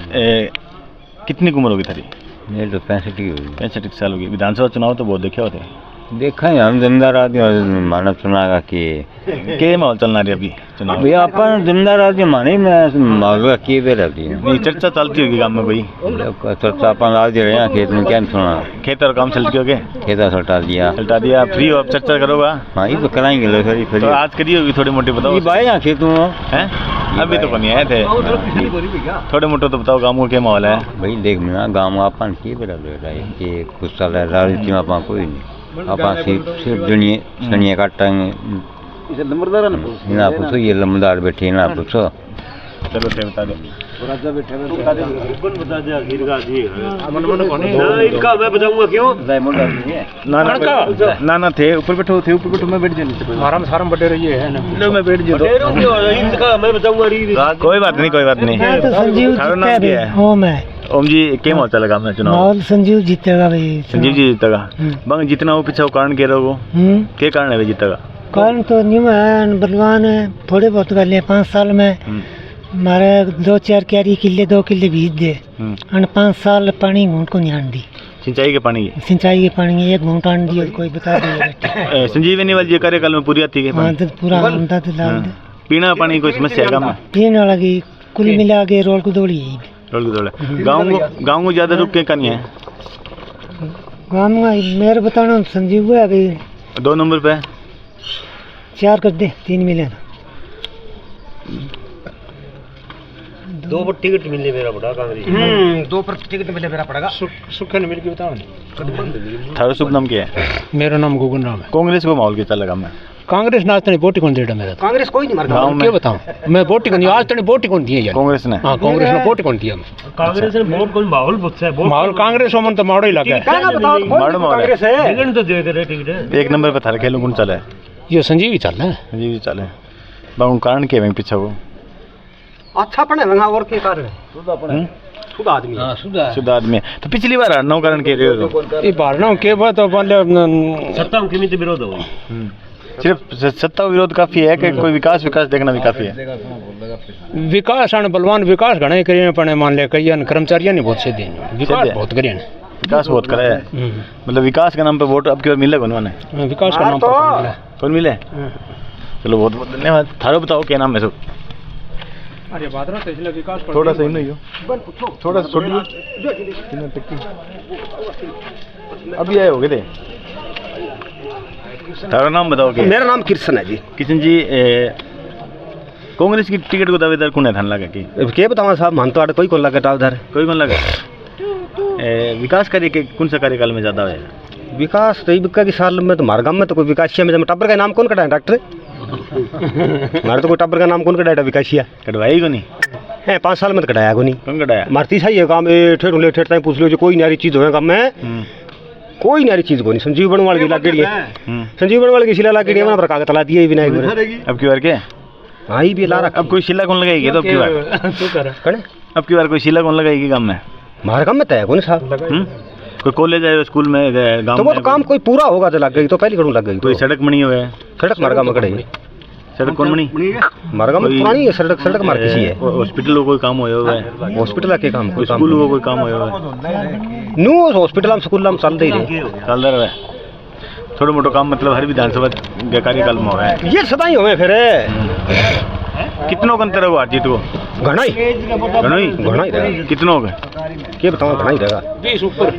कितनी उम्र होगी थारी? मेरी तो 65 की होगी। 65 साल होगी। विधानसभा चुनाव तो बहुत देखे होते हैं। देखा है हम जमींदार आदमी मानव चुनागा के माहौल चलना रही अभी चुनाव? भैया अपन जमींदार आदमी माने में माहौल की बेर रहती है। नहीं चर्चा चलती होगी गाँव में भाई? चर्चा अपन आज रहे हैं खेत में क्या सुना खेत और काम चलती होगे? खेता सल्टा दिया फ्री हो अब चर्चा करोगा? हाँ ये तो कराएंगे लोग फिर तो आज करी होगी थोड़ी मोटी बताओ। भाई यहाँ खेतों हैं अभी तो नहीं आए थे थोड़े मोटे तो बताओ गाँव का क्या माहौल है? भाई देख ना गाँव में अपन की बेरा ये कुछ साल राजनीति में अपन कोई नहीं अपन सिर्फ दुनिया सनिया काटेंगे ना पूछो ये लम्बदार बैठे ना पूछो। चलो थे बता दो ना थे ऊपर बैठो मैं बैठ जाऊँ आराम साराम बटे रही है ना मैं बैठ जाऊँ कोई बात नहीं ओम जी क्या माहौल चलेगा मैं चुनाव? माहौल संजीव जीतेगा भाई। संजीव जी जीतेगा। बंग जितना हो पीछे कारण कह रहे हो क्या कारण है जीतेगा? कारण तो न्यू है बलवान है थोड़े बहुत कर लिए 5 साल में हमारे 2-4 क्यारी किले 2 किले बीज दे 5 साल पानी घूंट को नहीं आन दी। सिंचाई के पानी की 1 घूंट आन दी कोई बता दे। संजीव बेनीवाल जी कार्यकाल में पूरी आती है पूरा आंदा तो लाल पीना पानी कोई समस्या है? पीने वाला की कुल मिला के रोल को दौड़ी है गाँव को ज्यादा रुक के कहीं है गाँव में मेरे बताना संजीव है अभी 2 नंबर पे 4 कर दे 3 मिले 2 टिकट मिले मेरा बड़ा कांग्रेस 2 टिकट मिले मेरा पड़ेगा सुखन मिल के बताओ थारा शुभ नाम क्या है? मेरा नाम गुगन राम है। कांग्रेस को माहौल कैसा लगा? मैं कांग्रेस ने आज तक वोट कौन देड़ा मेरा कांग्रेस कोई नहीं मार क्या बताऊं मैं वोट कौन आज तक वोट कौन दिए कांग्रेस ने? हां कांग्रेस ने वोट कौन दिया कांग्रेस ने वोट कोई माहौल पूछा है माहौल कांग्रेस मन तो माड़ो ही लगा माड़ो कांग्रेस है लेकिन तो दे दे टिकट 1 नंबर पे थारा खेलो कौन चला है? ये संजीव ही चल रहा है। संजीव ही चले बाउन कारण के में पीछे वो अच्छा पढ़े मंगा और के कारण है शुद्ध आदमी हां शुद्ध आदमी तो पिछली बार हरना कारण के रहे हो ये बारना के बाद तो सत्ता में किमित विरोध हो सिर्फ सत्ता विरोध काफी है कि कोई विकास देखना भी काफी है? विकास बलवान विकास घणे करे पण मान ले कई कर्मचारियों ने बहुत से देने विकास बहुत करे विकास बहुत कराया है मतलब विकास के नाम पे वोट अब की बार मिलेगा उन्होंने विकास का नाम कौन मिले? चलो बहुत बहुत धन्यवाद। थारो बताओ क्या नाम है सब? अरे बादरा तो इसलिए विकास थोड़ा सा ही नहीं हो थोड़ा सा छोड़ अभी आए हो गए थे तारा नाम बताओ के? मेरा नाम कृष्ण है जी। किशन जी कांग्रेस की टिकट को दावेदार कौन है थान लगा की? के बतावा साहब, मन तो कोई कौन लगा टावदार, कोई कौन लगा? विकास कार्य के कौन सा कार्यकाल में ज्यादा है? विकास तो इबका के साल में तो हमारे गाँव में तो कोई विकासिया में टब्बर का नाम कौन कटा है डॉक्टर? हमारे तो कोई टब्बर का नाम कौन कटाया विकासिया? कटवाई को नहीं है 5 साल में तो कटाया को नहीं। कौन कटाया? मारती सही है काम ठेठ ठेठ तक पूछ लो जो कोई नारी चीज होगा काम में, कोई नारी चीज को नहीं। संजीव बनवाल की लाकेड़ी है, संजीव बनवाल की शिला लाकेड़ी है, पर कागज तला दिए विनायक। अब की बार क्या? हाँ ये भी ला रहा। अब कोई शिला कौन लगाएगी? तो अब की बार अब की बार कोई शिला कौन लगाएगी काम में? हमारे काम में तय कौन साहब? कोई कॉलेज है, स्कूल में, गाँव तो वो तो काम कोई पूरा होगा तो लग गई, तो पहले करूँ लग गई। कोई सड़क बनी हुई है? सड़क मार्गा में खड़े, सड़क कौन बनी? मार्गा में पुरानी है सड़क, सड़क मार्ग किसी है। हॉस्पिटल को कोई काम हुआ है? हॉस्पिटल के काम, कोई स्कूल को कोई काम हुआ है? नो हॉस्पिटल में स्कूल में चल रही चल रहा है थोड़ा मोटा काम, मतलब हर विधानसभा के कार्यकाल में हो रहा है। ये सदा ही हुए फिर कितनों का अंतर है वो हार जीत को? घना ही रहेगा। कितनों का क्या बताऊँ? घना ही रहेगा। 20 ऊपर,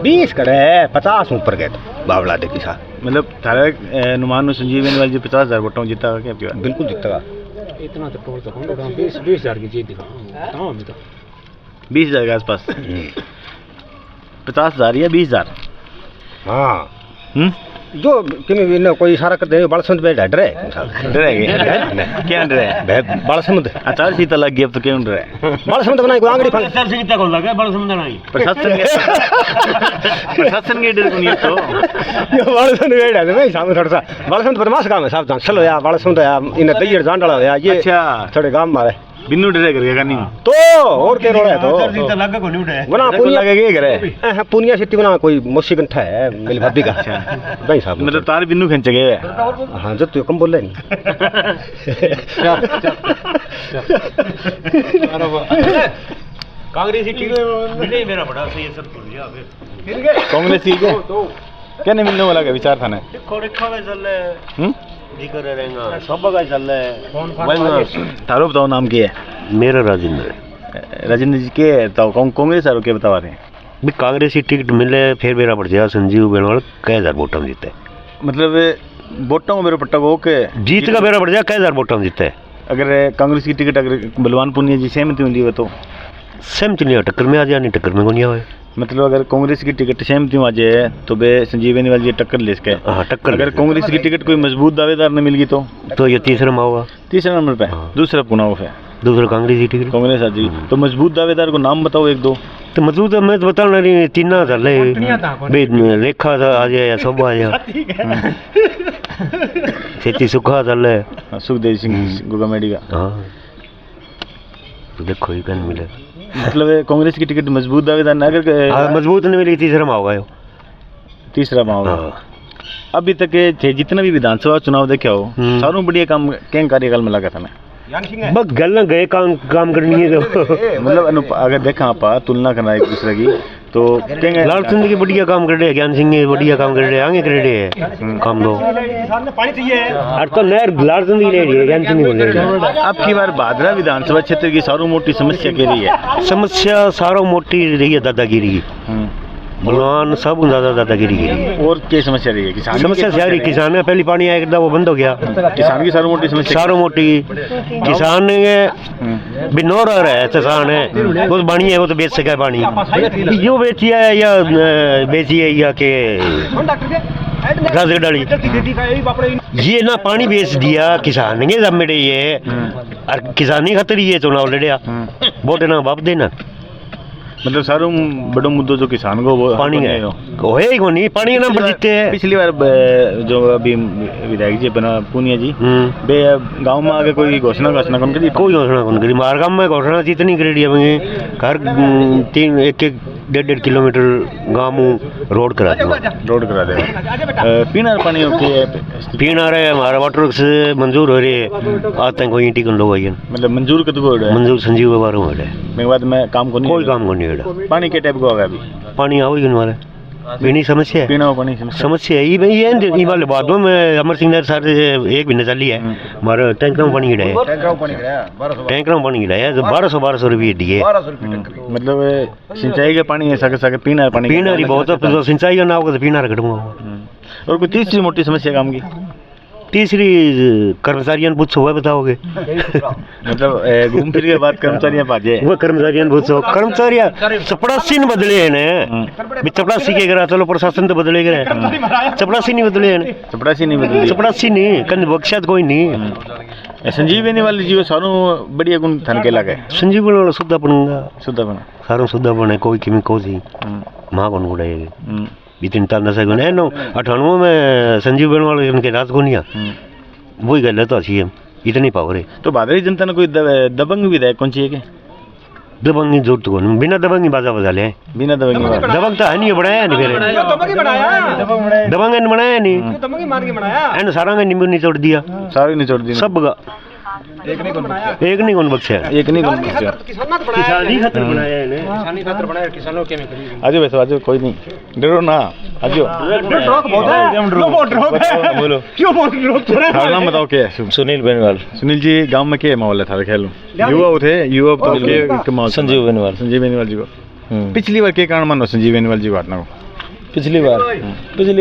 20 करे 50 ऊपर गए बावला देखी साहब। मतलब थारा अनुमान संजीव बेनीवाल जी 50,000 वोटों जीता क्या आपकी बात? बिल्कुल जीतेगा। इतना तो टोल तो 20,000 की जीत दिखा 20,000 के आसपास। 50,000 या 20,000? हाँ जो कि कोई इशारा करते हैं बालसमंद में डर है क्या डर है? बालसमंद आचार सीता लग गई अब तो क्यों डर है? बालसमंद बनाई कोई आंगड़ी फल सीता को लगा बालसमंद नहीं प्रशासन के डर को नहीं तो ये बालसमंद वेड़ है मैं सामने थोड़ा सा बालसमंद बदमाश काम है साहब। चलो यार बालसमंद यार इन दैयर जान डाला यार ये अच्छा थोड़े गांव मारे बिन्नू डरे करके करनी तो और के रोड़ा है तो सीता लगा को नहीं उठे बना पुनिया लगे करे पुनिया सिटी बना कोई मोसी गंठा है मेरी भाभी का भाई साहब। मतलब तार बिन्नू खींच गए। हाँ जब तू कम बोल रहे नहीं कांग्रेस मिले मेरा बड़ा सही सब कांग्रेस की क्या नहीं मिलने वाला का विचार था ना? तारो बताओ नाम क्या है? मेरा राजेंद्र। राजेंद्र जी के बताओ कांग्रेस आरो क्या बता रहे हैं? भी कांग्रेस की टिकट मिले फिर मेरा बढ़ जाए संजीव बेनीवाल कई 1000 वोटों में जीते। मतलब वोटों में मेरा पट्टा को के जीत का मेरा बढ़ जाए कई 1000 वोटों में जीते। अगर कांग्रेस की टिकट अगर बलवान पुनिया जी सहमति मिली हो तो सहमति नहीं टक्कर में आ जाए, नहीं टक्कर में को नहीं आए। मतलब अगर कांग्रेस की टिकट सहमति में आ जाए तो बे संजीव बेनीवाल जी टक्कर ले सके। हाँ टक्कर। अगर कांग्रेस की टिकट कोई मजबूत दावेदार न मिल गई तो ये तीसरा में होगा। तीसरे नंबर पे दूसरा पुनाव है, दूसरा कांग्रेस की टिकट कांग्रेस आ जी। तो मजबूत दावेदार को नाम बताओ एक दो। तो मजबूत मैं तो बताना नहीं 3 रेखा था आ जाए या सब आ जाए खेती सुखा दल है सुखदेव सिंह गुगामेडी का। हाँ तो देखो ये कहीं मिले। मतलब कांग्रेस की टिकट मजबूत दावेदार ना अगर मजबूत नहीं मिली तीसरा में होगा। तीसरा में होगा। अभी तक थे जितना भी विधानसभा चुनाव देखा हो सारों बढ़िया काम क्या कार्यकाल में लगा था ना? बस गल गए काम करनी है तो मतलब अगर देखा आप तुलना करना एक दूसरे की तो लाल सिंह की बढ़िया काम कर रहे हैं, ज्ञान सिंह बढ़िया काम कर रहे हैं, आगे कर रहे हैं काम दो और तो नहर लाल सिंह ले रही है, ज्ञान सिंह बोल रही है। अब की बार भादरा विधानसभा क्षेत्र की सारों मोटी समस्या के रही है? समस्या सारों मोटी रही है दादागिरी की। बलवान सब ज्यादा दादागिरी की। और क्या समस्या रही है? किसान समस्या सारी किसान में पहली पानी आया एकदम वो बंद हो गया। किसान की सारों मोटी समस्या सारों मोटी किसान बिनौर है किसान है वो पानी है वो तो बेच सके पानी यो बेची है या बेची है या के डाली ये ना पानी बेच दिया किसान ने जब मेरे ये और किसानी खातर ये चुनाव लड़िया वोट ना बाप देना। मतलब सारों बड़ो मुद्दों जो किसान को वो पानी है होए ही नहीं पानी ना जीतते हैं। पिछली बार जो अभी विधायक जी बना पुनिया जी बे गांव में आगे कोई घोषणा कौन करी? कोई घोषणा कौन करी। मार गांव में घोषणा जितनी कर दी घर 1.5 किलोमीटर गाँव रोड करा दे पीना पानी पीना रहे हमारा वाटर से मंजूर हो रही है आज तक कोई टिकन लोग आई मतलब मंजूर कदू मंजूर संजीव के बारे में बाद में काम को नहीं कोई काम को नहीं पानी के टाइप को होगा अभी पानी आओ ही हमारे पीनी समस्या है पीना पानी समस्या है ये वाले बाद में अमर सिंह नगर सारे 1 महीने चली है हमारे टैंकर में पानी गिराया 1200 रुपये दिए। मतलब सिंचाई का पानी है सके पीना पानी बहुत सिंचाई का ना होगा तो पीना घटूंगा और कोई तीसरी मोटी समस्या काम की? तीसरी कर्मचारियों पूछो वह बताओगे। मतलब घूम फिर के बाद कर्मचारियां पाजे वो कर्मचारियों पूछो कर्मचारियां चपड़ासी नहीं बदले हैं ने चपड़ासी के करा चलो प्रशासन तो बदले गए चपड़ासी नहीं बदले हैं चपड़ासी नहीं बदले चपड़ासी नहीं कंद बख्शात कोई नहीं संजीव बेनीवाल जी सारू बढ़िया गुण थन के लगे संजीव बेनीवाल सुद्धा बनूंगा सारू सुद्धा बने कोई किमी को जी मां कौन गुड़ाएगी इतनी ताल नशा गुण है नो 98 में संजीव बेनीवाल इनके राज गुनिया वही गल है तो अच्छी है इतनी पावर है। तो भादरी जनता ने कोई दबंग विधायक कौन चाहिए? दबंग की जरूरत को बिना दबंग बाजा बजा ले बिना दबंग तो है नहीं बनाया नहीं फिर दबंग ने बनाया नहीं सारा ने नींबू निचोड़ दिया सब का एक नहीं कौन बख्शा किसानी खातिर बनाया है किसानी खातिर बनाया किसानों के में करी आजो वैसे आजो कोई नहीं डरो ना आजो बोलो क्यों बोल नाम बताओ क्या है? सुनील बेनीवाल। सुनील जी गांव में क्या माहौल है थारे ख्याल में? युवा थे युवा तो संजीव बेनीवाल जी को पिछली बार क्या कारण मानो संजीव बेनीवाल जी को घटना को? पिछली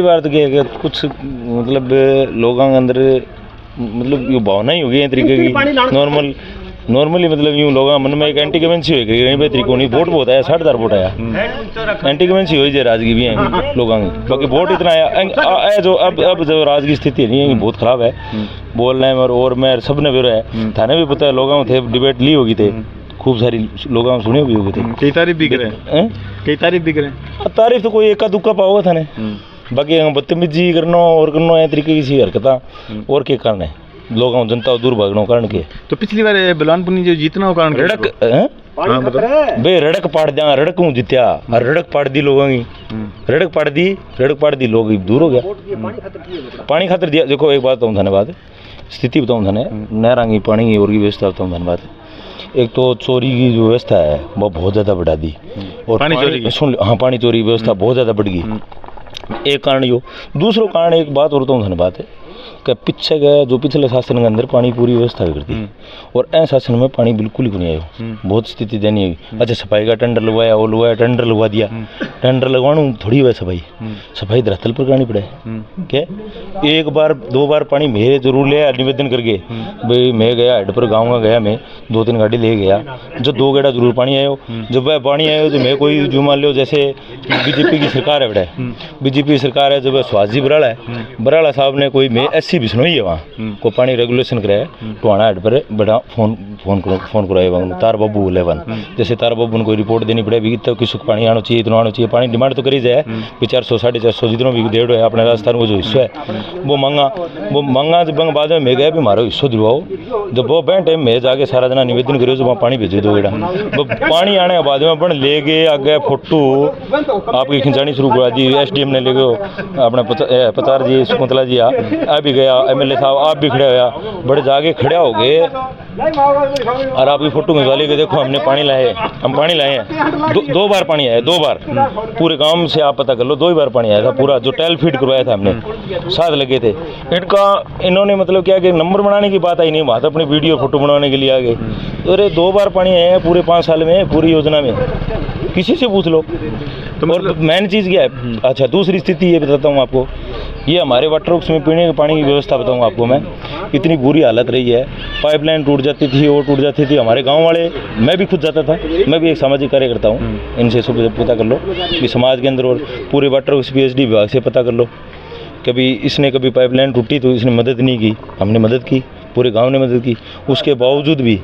बार तो क्या है कुछ मतलब लोगों के अंदर मतलब ये भावना ही होगी तरीके की नॉर्मली मतलब यूँ लोगों मन में एक एंटी कमेंसी हुई कहीं पे तरीकों नहीं वोट बहुत आया 60,000 वोट आया एंटी कमेंसी हुई जो राज की भी है लोगों की बाकी वोट इतना आया जो अब जो राज की स्थिति नहीं है बहुत ख़राब है बोलने में और मैं सब ने भी है थाने भी पता है लोगों थे डिबेट ली होगी थे खूब सारी लोगों सुने भी होगी थे कई तारीफ भी करें तारीफ तो कोई एका दुक्का पाओगा थाने बाकी बदतमीजी करना और करना है तरीके की हरकता और क्या कारण है लोगों जनता दूर भागना कारण के। तो पिछली बार बलवानपुर जो जीतना हो कारण रड़क बे रड़क पाड़ दिया रड़क हूँ जीत्या और रड़क पाड़ दी लोगों की रड़क पाड़ दी लोग दूर हो गया पानी खातर दिया। देखो एक बात बताऊँ धन्यवाद स्थिति बताऊँ धन्य नहर की पानी की और की व्यवस्था बताऊँ धन्यवाद। एक तो चोरी की जो व्यवस्था है वो बहुत ज़्यादा बढ़ा दी और पानी चोरी की व्यवस्था बहुत ज़्यादा बढ़ गई एक कारण यो। दूसरा कारण एक बात और तो धन्यवाद है कि पीछे गए जो पिछले शासन के अंदर पानी पूरी व्यवस्था कर दी और ऐ शासन में पानी बिल्कुल ही नहीं आया बहुत स्थिति देनी है। अच्छा सफाई का टेंडर लगवाया वो लगवाया टेंडर लगवा दिया टेंडर लगवाना थोड़ी हुआ सफाई धरातल पर करनी पड़े क्या एक बार दो बार पानी मेरे जरूर लिया निवेदन करके भाई मैं गया हेड पर गाँव का गया मैं 2-3 गाड़ी ले गया जो 2 गेड़ा जरूर पानी आयो जब वह पानी आयो तो मैं कोई जो मान लो जैसे बीजेपी की सरकार है बड़ा बीजेपी सरकार है जब सुभाष जी बराड़ा साहब ने कोई मैं ऐसी बिस्नोई है वहाँ को पानी रेगुलेशन कराया तो आना हेड पर बड़ा फोन कराए वहाँ तार बाबू बोले वन जैसे तार बाबू ने कोई रिपोर्ट देनी पड़े भी इतना किसी पानी आना चाहिए इतना आना चाहिए पानी डिमांड तो करी जाए 400-450 जितना भी डेढ़ है अपने राजस्थान को जो हिस्सा है वो मांगा जब बाद में मैं गया भी मारो हिस्सों दिलवाओ जब वो बैंक टाइम में जाके सारा जना निवेदन करो जो वहाँ पानी भेजो दो गेड़ा पानी आने के बाद में अपन ले गए आगे फोटो आपकी खिंचानी शुरू करा दी SDM ने ले गए अपने पचार जी शकुंतला जी आ भी गया MLA साहब आप भी खड़े हुआ बड़े जाके खड़े हो गए और आपकी फोटो खिंचवा ली देखो हमने पानी लाए हम पानी लाए हैं 2 बार पानी आया 2 बार पूरे गांव से आप पता कर लो 2 ही बार पानी आया था पूरा जो टैल फीड करवाया था हमने 7 लगे थे इन्होंने मतलब क्या कि नंबर बनाने की बात आई नहीं बात अपनी वीडियो फोटो बनाने के लिए आ गए तो अरे 2 बार पानी आया है पूरे 5 साल में पूरी योजना में किसी से पूछ लो। तो और मेन चीज़ क्या है अच्छा दूसरी स्थिति ये बताता हूँ आपको ये हमारे वाटर वर्क्स में पीने के पानी की व्यवस्था बताऊँ आपको मैं इतनी बुरी हालत रही है पाइपलाइन टूट जाती थी और टूट जाती थी हमारे गांव वाले मैं भी खुद जाता था मैं भी एक सामाजिक कार्य करता हूँ इनसे सब पता कर लो कि समाज के अंदर और पूरे वाटर वर्क्स PhD विभाग से पता कर लो कभी इसने कभी पाइपलाइन टूटी तो इसने मदद नहीं की हमने मदद की पूरे गाँव ने मदद की उसके बावजूद भी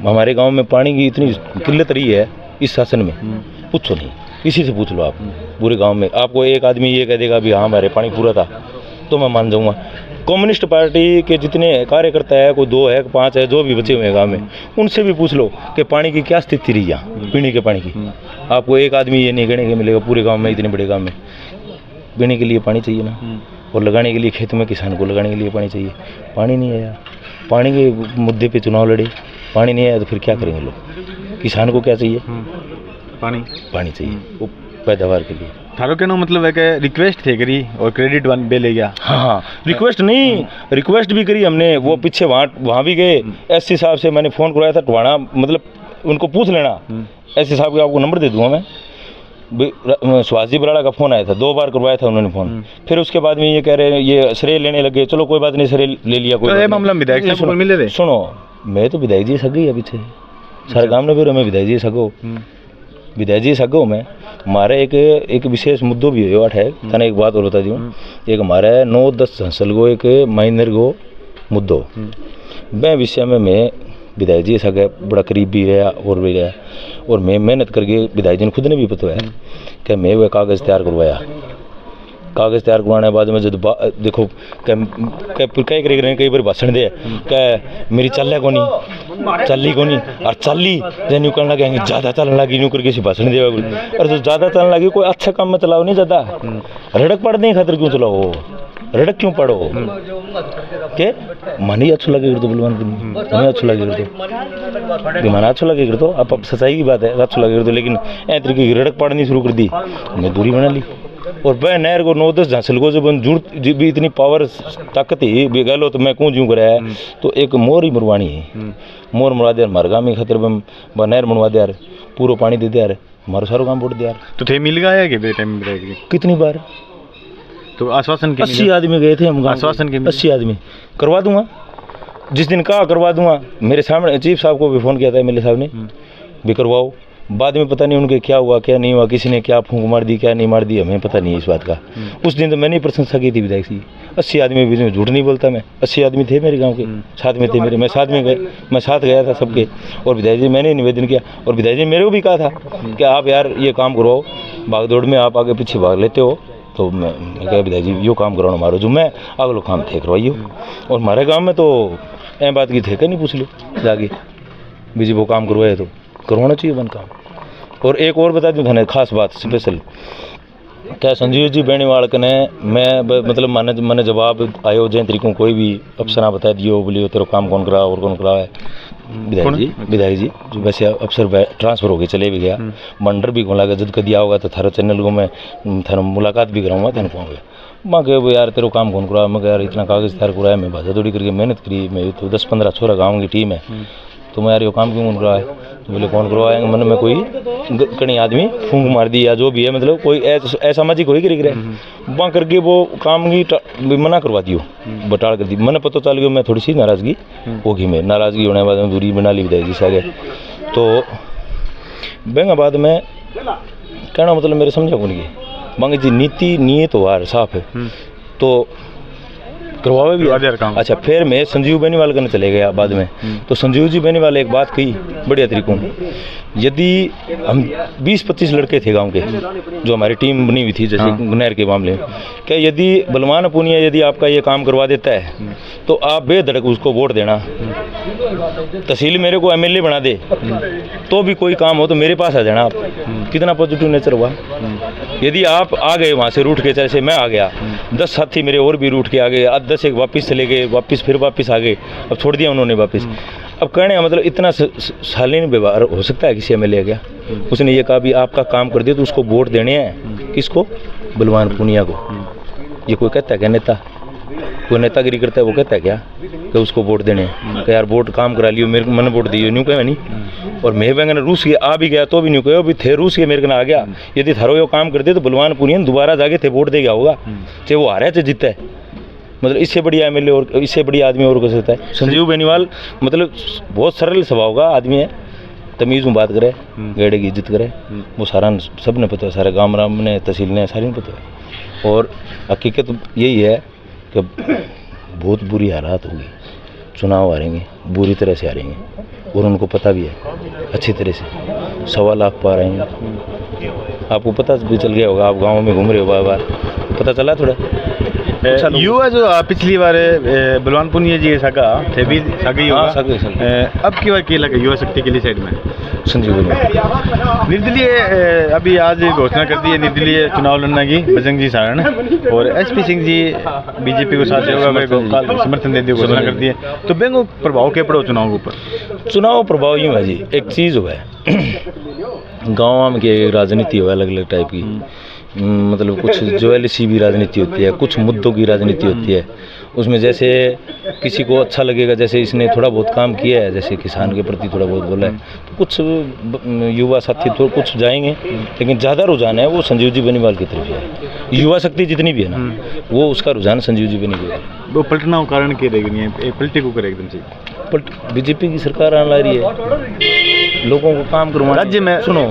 हमारे गाँव में पानी की इतनी किल्लत रही है इस शासन में पूछो नहीं किसी से पूछ लो आप पूरे गांव में आपको एक आदमी ये कह देगा भी हाँ हमारे पानी पूरा था तो मैं मान जाऊंगा। कम्युनिस्ट पार्टी के जितने कार्यकर्ता है कोई 2 है 5 है जो भी बचे हुए हैं गांव में उनसे भी पूछ लो कि पानी की क्या स्थिति रही यहाँ पीने के पानी की आपको एक आदमी ये नहीं कहने के मिलेगा पूरे गाँव में इतने बड़े गाँव में पीने के लिए पानी चाहिए ना और लगाने के लिए खेत में किसान को लगाने के लिए पानी चाहिए पानी नहीं आया पानी के मुद्दे पे चुनाव लड़े पानी नहीं आया तो फिर क्या करेंगे लोग किसान को क्या चाहिए पानी चाहिए वो पैदावार के लिए थारो कहना मतलब है कि रिक्वेस्ट थे करी और क्रेडिट वन बे ले गया हाँ रिक्वेस्ट नहीं रिक्वेस्ट भी करी हमने वो पीछे वहाँ भी गए SC साहब से मैंने फ़ोन करवाया था टवाना मतलब उनको पूछ लेना SC साहब के आपको नंबर दे दूँगा मैं सुभाष जी बराड़ा का फ़ोन आया था, 2 बार करवाया था उन्होंने फ़ोन। फिर उसके बाद में ये कह रहे हैं ये श्रेय लेने लगे, चलो कोई बात नहीं, श्रेय ले लिया। कोई मामला विधायक साहब को मिले थे? सुनो, मैं तो विधायक जी सगी है पीछे सारे गाँव ने फिर मैं विधायक जी सगो, विधायक जी सगो मैं हमारे एक विशेष मुद्दों भी हुआ है। तने एक बात और बता दूँ, एक हमारे 9-10 हंसल गो एक महीने गो मुद्दों मैं विषय में मैं विधायक जी सगे बड़ा करीब भी रहा और भी रहा, और मैं मेहनत करके विधायक जी ने खुद ने भी पता है कि मैं वह कागज़ तैयार करवाया। कागज़ तैयार करवाने के बाद में जब देखो कई बार भाषण दे क्या मेरी चल को नहीं चली को नहीं और चली जैन यूँ करने लगे ज़्यादा चलने लगी यूँ करके भाषण दे, और जो ज़्यादा चलने लगी कोई अच्छा काम में चलाओ नहीं ज़्यादा, रड़क पड़ने खातिर क्यों चलाओ, रड़क क्यों पढ़ो के मन ही अच्छा लगे तो बलवान हमें अच्छा लगे तो मन अच्छा लगे तो अब सच्चाई की बात है, अच्छा लगे तो, लेकिन ए तरीके की रड़क पढ़नी शुरू कर दी, मैं दूरी बना ली। और वह नहर को 9-10 झांसल को जब जुड़ भी इतनी पावर ताकत ही भी गलो तो मैं कौन जूँ कराया, तो एक मोर ही मरवानी है, मोर मरवा दे मारगा में खातिर नहर बनवा दे यार, पूरा पानी दे दे यार, हमारा सारा काम बोट दे यार। तो थे मिल गया कि बेटे में कितनी बार तो आश्वासन के 80 आदमी गए थे हम, आश्वासन के 80 आदमी करवा दूंगा, जिस दिन कहा करवा दूंगा। मेरे सामने चीफ साहब को भी फ़ोन किया था एमएलए साहब ने भी करवाओ, बाद में पता नहीं उनके क्या हुआ क्या नहीं हुआ, किसी ने क्या फूंक मार दी क्या नहीं मार दी, हमें पता नहीं है इस बात का। उस दिन तो मैंने प्रशंसा की थी विधायक जी, 80 आदमी बीच में झूठ नहीं बोलता मैं, 80 आदमी थे मेरे गांव के, साथ में थे मेरे, मैं साथ गया था सबके, और विधायक जी मैंने निवेदन किया, और विधायक जी मेरे को भी कहा था कि आप यार ये काम करवाओ, भागदौड़ में आप आगे पीछे भाग लेते हो, तो मैं कहा विधायक जी यो काम कराना मारो जो मैं अगलो काम थे करवाइयो। और हमारे गाँव में तो ऐ बात की थे क्या नहीं पूछ लो जाके बीजी वो काम करवाए तो करवाना चाहिए बन काम। और एक और बता दूँ थाने खास बात स्पेशल क्या संजीव जी बेनीवाल कने मैं मतलब मैंने जवाब आयो जैन तरीकों कोई भी अफसर बता दियो बोलियो तेरा काम कौन करा और कौन करा है, विधायक जी जो वैसे अफसर ट्रांसफ़र हो गए चले भी गया, मंडर भी खोला गया, जब कभी आओगा तो थारा चैनल को मैं थारा मुलाकात भी कराऊंगा, थाने कहूँगा माँ कहे यार तेरा काम कौन करा, मैं यार इतना कागज़ तैयार कराया, मैं भाजा दौड़ी करके मेहनत करी, मैं तो 10-15 छोरा गाँव की टीम है, तो मैं यार ये काम क्यों कौन करा है, तो बोले कौन करवाएंगे, मन में कोई कहीं आदमी फूंक मार दी या जो भी है, मतलब कोई असामाजिक कोई गिर गिरे वहाँ करके वो काम की मना करवा दियो, बटाड़ कर दी। मैंने पता चल गया मैं थोड़ी सी नाराज़गी होगी, मैं नाराज़गी होने के बाद में दूरी बना ली विधायक जी से आगे। तो बेंगाबाद में कहना मतलब मेरे समझा कौन की मांगे जी नीति नीयत वार साफ है तो करवावे भी। अच्छा फिर मैं संजीव बेनीवाल करने चले गया बाद में, तो संजीव जी बेनीवाल एक बात कही बढ़िया तरीकों, यदि हम 20-25 लड़के थे गांव के जो हमारी टीम बनी हुई थी जैसे नहर के मामले में, क्या यदि बलवान पुनिया यदि आपका ये काम करवा देता है तो आप बेधड़क उसको वोट देना, तहसील मेरे को एमएलए बना दे तो भी कोई काम हो तो मेरे पास आ जाना आप। कितना पॉजिटिव नेचर हुआ, यदि आप आ गए वहाँ से रूट के, जैसे मैं आ गया 10 साथी मेरे और भी रूट के आ गए, 10 एक वापस चले गए, वापस फिर वापस आ गए, अब छोड़ दिया उन्होंने वापस। अब कहने का मतलब इतना शालीन व्यवहार हो सकता है किसी एमएलए गया, उसने ये कहा भी आपका काम कर दिया तो उसको वोट देने हैं, किसको, बलवान पुनिया को। ये कोई कहता है क्या नेता, कोई नेतागिरी करता है वो कहता है क्या कि उसको वोट देने हैं, कि यार वोट काम करा लियो मेरे को, मैंने वोट दियो न्यू कहे नहीं। और मैं बैंगन रूस के आ भी गया तो भी न्यू कहो भी थे रूस के मेरे को आ गया, यदि थारो यो काम कर दे तो बलवान पुनिया दोबारा जाके थे वोट दे गया होगा, चाहे वो हारे चाहे जीता है। मतलब इससे बढ़िया एमएलए और इससे बढ़िया आदमी और कर सकता है। संजीव बेनीवाल मतलब बहुत सरल स्वभाव का आदमी है, तमीज़ में बात करे, गेड़े की इज्जत करे, वो सारा सब ने पता है, सारे गाँव राम ने तहसील ने सारी ने पता है। और हकीकत यही है कि बहुत बुरी हालात होगी, चुनाव हारेंगे, बुरी तरह से हारेंगे, और उनको पता भी है अच्छी तरह से, 1.25 लाख पार आएंगे। आपको पता भी चल गया होगा, आप गाँव में घूम रहे हो बार बार, पता चला थोड़ा। युवा जो पिछली बार बलवान पुनिया जी सगा थे भी सगे ही होगा, अब की बार लगा युवा शक्ति के लिए साइड में संजीव निर्दलीय अभी आज घोषणा कर दी है निर्दलीय चुनाव लड़ने की बजरंग जी सारण, और एसपी सिंह जी बीजेपी को साथ समर्थन देने की घोषणा कर दी है, तो बेंगो प्रभाव क्या पड़ो चुनाव के ऊपर? चुनाव प्रभाव यूँ है जी, एक चीज़ हुआ है गाँव में की राजनीति हुआ अलग अलग टाइप की, मतलब कुछ ज्वेलसी भी राजनीति होती है, कुछ मुद्दों की राजनीति होती है। उसमें जैसे किसी को अच्छा लगेगा, जैसे इसने थोड़ा बहुत काम किया है, जैसे किसान के प्रति थोड़ा बहुत बोला है, तो कुछ युवा साथी तो कुछ जाएंगे, लेकिन ज़्यादा रुझान है वो संजीव जी बेनीवाल की तरफ है। युवा शक्ति जितनी भी है ना, वो उसका रुझान संजीव जी बेनीवाल। वो पलटना कारण के रहेगी नहीं, पलटी को करे एकदम से। बीजेपी की सरकार आने ला रही है, लोगों को काम करवाना। राज्य में सुनो,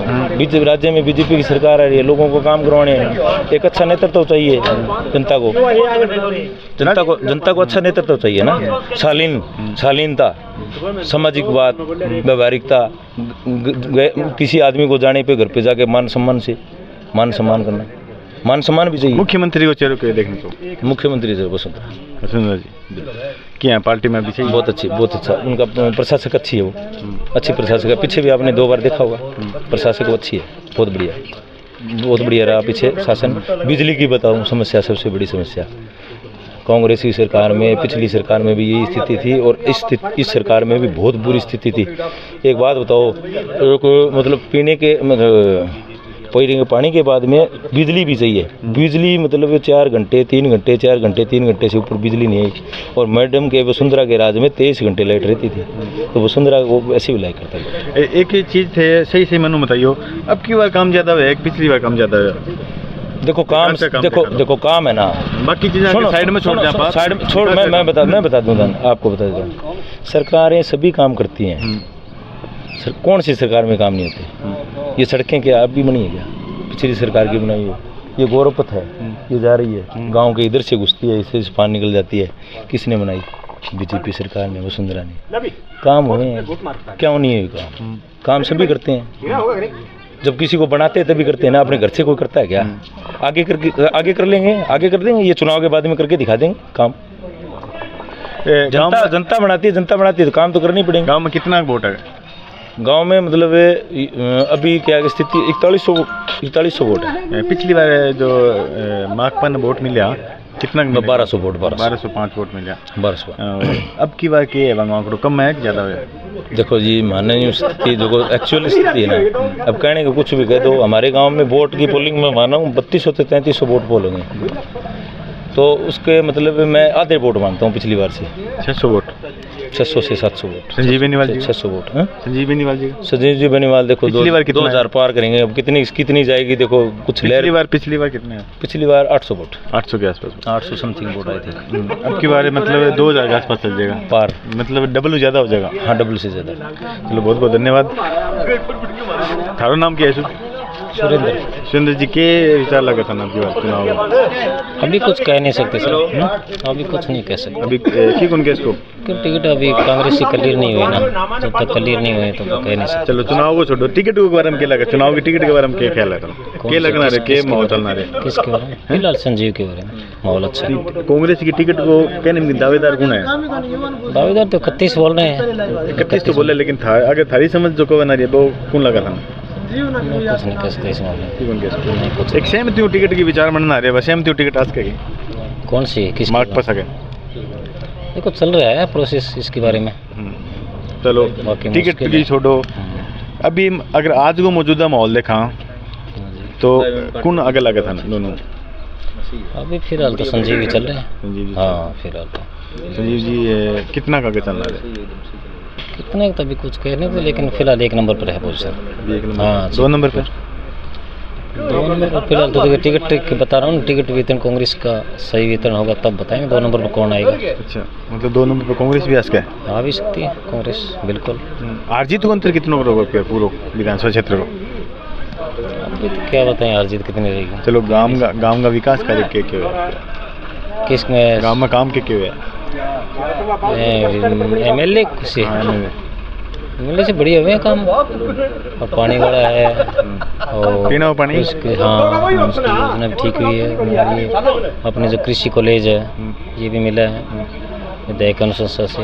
राज्य में बीजेपी की सरकार आ रही है, लोगों को काम करवाने हैं। एक अच्छा नेतृत्व चाहिए जनता को, जनता को अच्छा नेतृत्व चाहिए ना, शालीनता, सामाजिक बात, व्यवहारिकता, किसी आदमी को जाने पे घर पे जाके मान सम्मान करना, मान सम्मान भी चाहिए। मुख्यमंत्री को चेहरे को देखने को, मुख्यमंत्री से वसुंधरा जी क्या पार्टी में भी चाहिए, बहुत अच्छा उनका प्रशासक अच्छी है, वो अच्छी प्रशासक है। पीछे भी आपने 2 बार देखा होगा, प्रशासक वो अच्छी है, बहुत बढ़िया रहा पीछे शासन। बिजली की बताऊं समस्या, सबसे बड़ी समस्या कांग्रेस की सरकार में, पिछली सरकार में भी यही स्थिति थी, और इस सरकार में भी बहुत बुरी स्थिति थी। एक बात बताओ, मतलब पीने के पानी के बाद में बिजली भी चाहिए। बिजली मतलब 4 घंटे 3 घंटे 4 घंटे 3 घंटे से ऊपर बिजली नहीं आई, और मैडम के वसुंधरा के राज में 23 घंटे लाइट रहती थी, तो वसुंधरा वो ऐसे भी लाइट करता है। एक ही चीज़ थे, सही मनु बताइयो, अब की बार काम ज़्यादा है, पिछली बार काम ज़्यादा है? देखो काम, देखो काम है ना, बाकी चीज़ें साइड में छोड़, साइड में छोड़। मैं बता दूँ, आपको बता देता हूँ, सरकारें सभी काम करती हैं, कौन सी सरकार में काम नहीं होते? ये सड़कें क्या अब भी बनी है क्या? पिछली सरकार की बनाई है। ये गौरव पथ है, ये जा रही है गांव के इधर से घुसती है, इससे पानी निकल जाती है। किसने बनाई? बीजेपी सरकार ने, वसुंधरा ने। काम हुए हैं, क्यों नहीं है काम सभी करते हैं। जब किसी को बनाते हैं तभी करते हैं ना, अपने घर से कोई करता है क्या? आगे कर देंगे, ये चुनाव के बाद में करके दिखा देंगे काम। जनता बनाती है तो काम तो करनी पड़ेंगे। गाँव में कितना वोट है? गांव में मतलब अभी क्या स्थिति, 4100 वोट है। पिछली बार जो माकपा ने वोट मिला कितना? 1200 वोट, 1205 वोट मिला। 1200। अब की बार के आंकड़ो कम है ज़्यादा है? देखो जी, माननीय स्थिति जो एक्चुअल स्थिति है ना, अब कहने को कुछ भी कह दो, हमारे गांव में वोट की पोलिंग में माना हूँ 3200 से 3300 वोट पोल होंगे, तो उसके मतलब मैं आधे वोट मानता हूँ पिछली बार से। 600 वोट, 600 से 700 वोट। संजीव बेनीवाल जी 600 वोट। संजीव जी बेनीवाल देखो, पिछली बार 2000 पार करेंगे, अब कितनी जाएगी देखो, कुछ पिछली बार कितने हैं? पिछली बार 800 वोट, 800 के आसपास, 800 समथिंग वोट आए थे। अब की बार मतलब 2000 के आसपास चल जाएगा पार, मतलब डबल ज़्यादा हो जाएगा। हाँ, डबल से ज़्यादा। चलो बहुत बहुत धन्यवाद। थारो नाम क्या है? सुरेंद्र जी, के विचार लगा था आपकी बात चुनाव में? अभी कुछ कह नहीं सकते सर, अभी कुछ नहीं कह सकते। अभी ठीक उनके इसको टिकट अभी कांग्रेस से क्लियर नहीं हुई ना, जब तक क्लियर नहीं हुए तो कह नहीं सकते। चलो चुनाव को छोड़ो, टिकट के बारे में क्या लगा? चुनाव की टिकट के बारे में क्या ख्याल है? क्या लगना है, क्या माहौल चलना है? किसके बारे में? फिलहाल संजीव के बारे में माहौल अच्छा है। कांग्रेस की टिकट को कहने में दावेदार कौन है? दावेदार तो 31 बोल रहे हैं। 31 तो बोले, लेकिन अगर थारी समझ जो को बना रही है वो कौन लगा था? कुछ नहीं कह सकते इस मामले। एक सहमति टिकट की विचार बनना रहे है, सहमति टिकट आज के कौन सी किस मार्ग पर सके? देखो चल रहा है प्रोसेस इसके बारे में। चलो टिकट की छोड़ो, अभी अगर आज को मौजूदा माहौल देखा तो कौन आगे लगा था दोनों? अभी फिलहाल तो संजीव ही चल रहे हैं। हाँ फिलहाल तो संजीव जी कितना आगे चल रहा है? कितने तो अभी कुछ कहने को, लेकिन फिलहाल 1 नंबर पर है पोजीशन। हाँ 2 नंबर पर? 2 नंबर पर फिलहाल तो टिकट बता रहा हूँ, टिकट वितरण कांग्रेस का सही वितरण होगा तब बताएंगे 2 नंबर पर कौन आएगा। अच्छा, मतलब 2 नंबर पर कांग्रेस भी आ सकता है? आ भी सकती है कांग्रेस, बिल्कुल। आरजीत को अंतर कितना होगा पूरा विधानसभा क्षेत्र को? अभी तो क्या बताएं आरजीत कितनी रहेगी। चलो गाँव का विकास कार्य क्या? किसमें गाँव में काम क्या है? एमएलए से एमएलए से बढ़िया हुए काम, और पानी वाला है, और पीना पानी उसकी हाँ उसकी योजना भी ठीक हुई है। ये अपने जो कृषि कॉलेज है ये भी मिला है विधायक अनुशंसा से।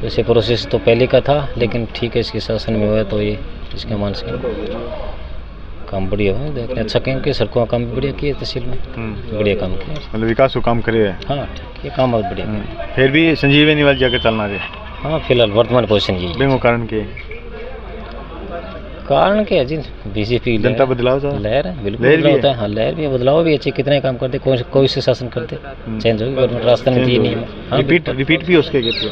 वैसे प्रोसेस तो पहले का था, लेकिन ठीक है इसके शासन में हुआ तो ये इसके मान से काम बढ़िया है। देखने अच्छा काम किया, सड़कों का काम भी बढ़िया किया, तहसील में बढ़िया काम किया, मतलब विकास को काम करे। हाँ ठीक है, काम बहुत बढ़िया। फिर भी संजीव बेनीवाल जाकर चलना है? हाँ फिलहाल वर्तमान पोजीशन यही है। कारण के कारण क्या है जी, बीजेपी जनता बदलाव चाह लहर है, बिल्कुल लहर भी बदलाव है। होता है। हाँ, लहर भी है, बदलाव भी अच्छे, कितने काम करते, कोई से शासन करते, चेंज होगी गवर्नमेंट, रास्ता में दिए नहीं है। हाँ, रिपीट भी उसके कहते हो?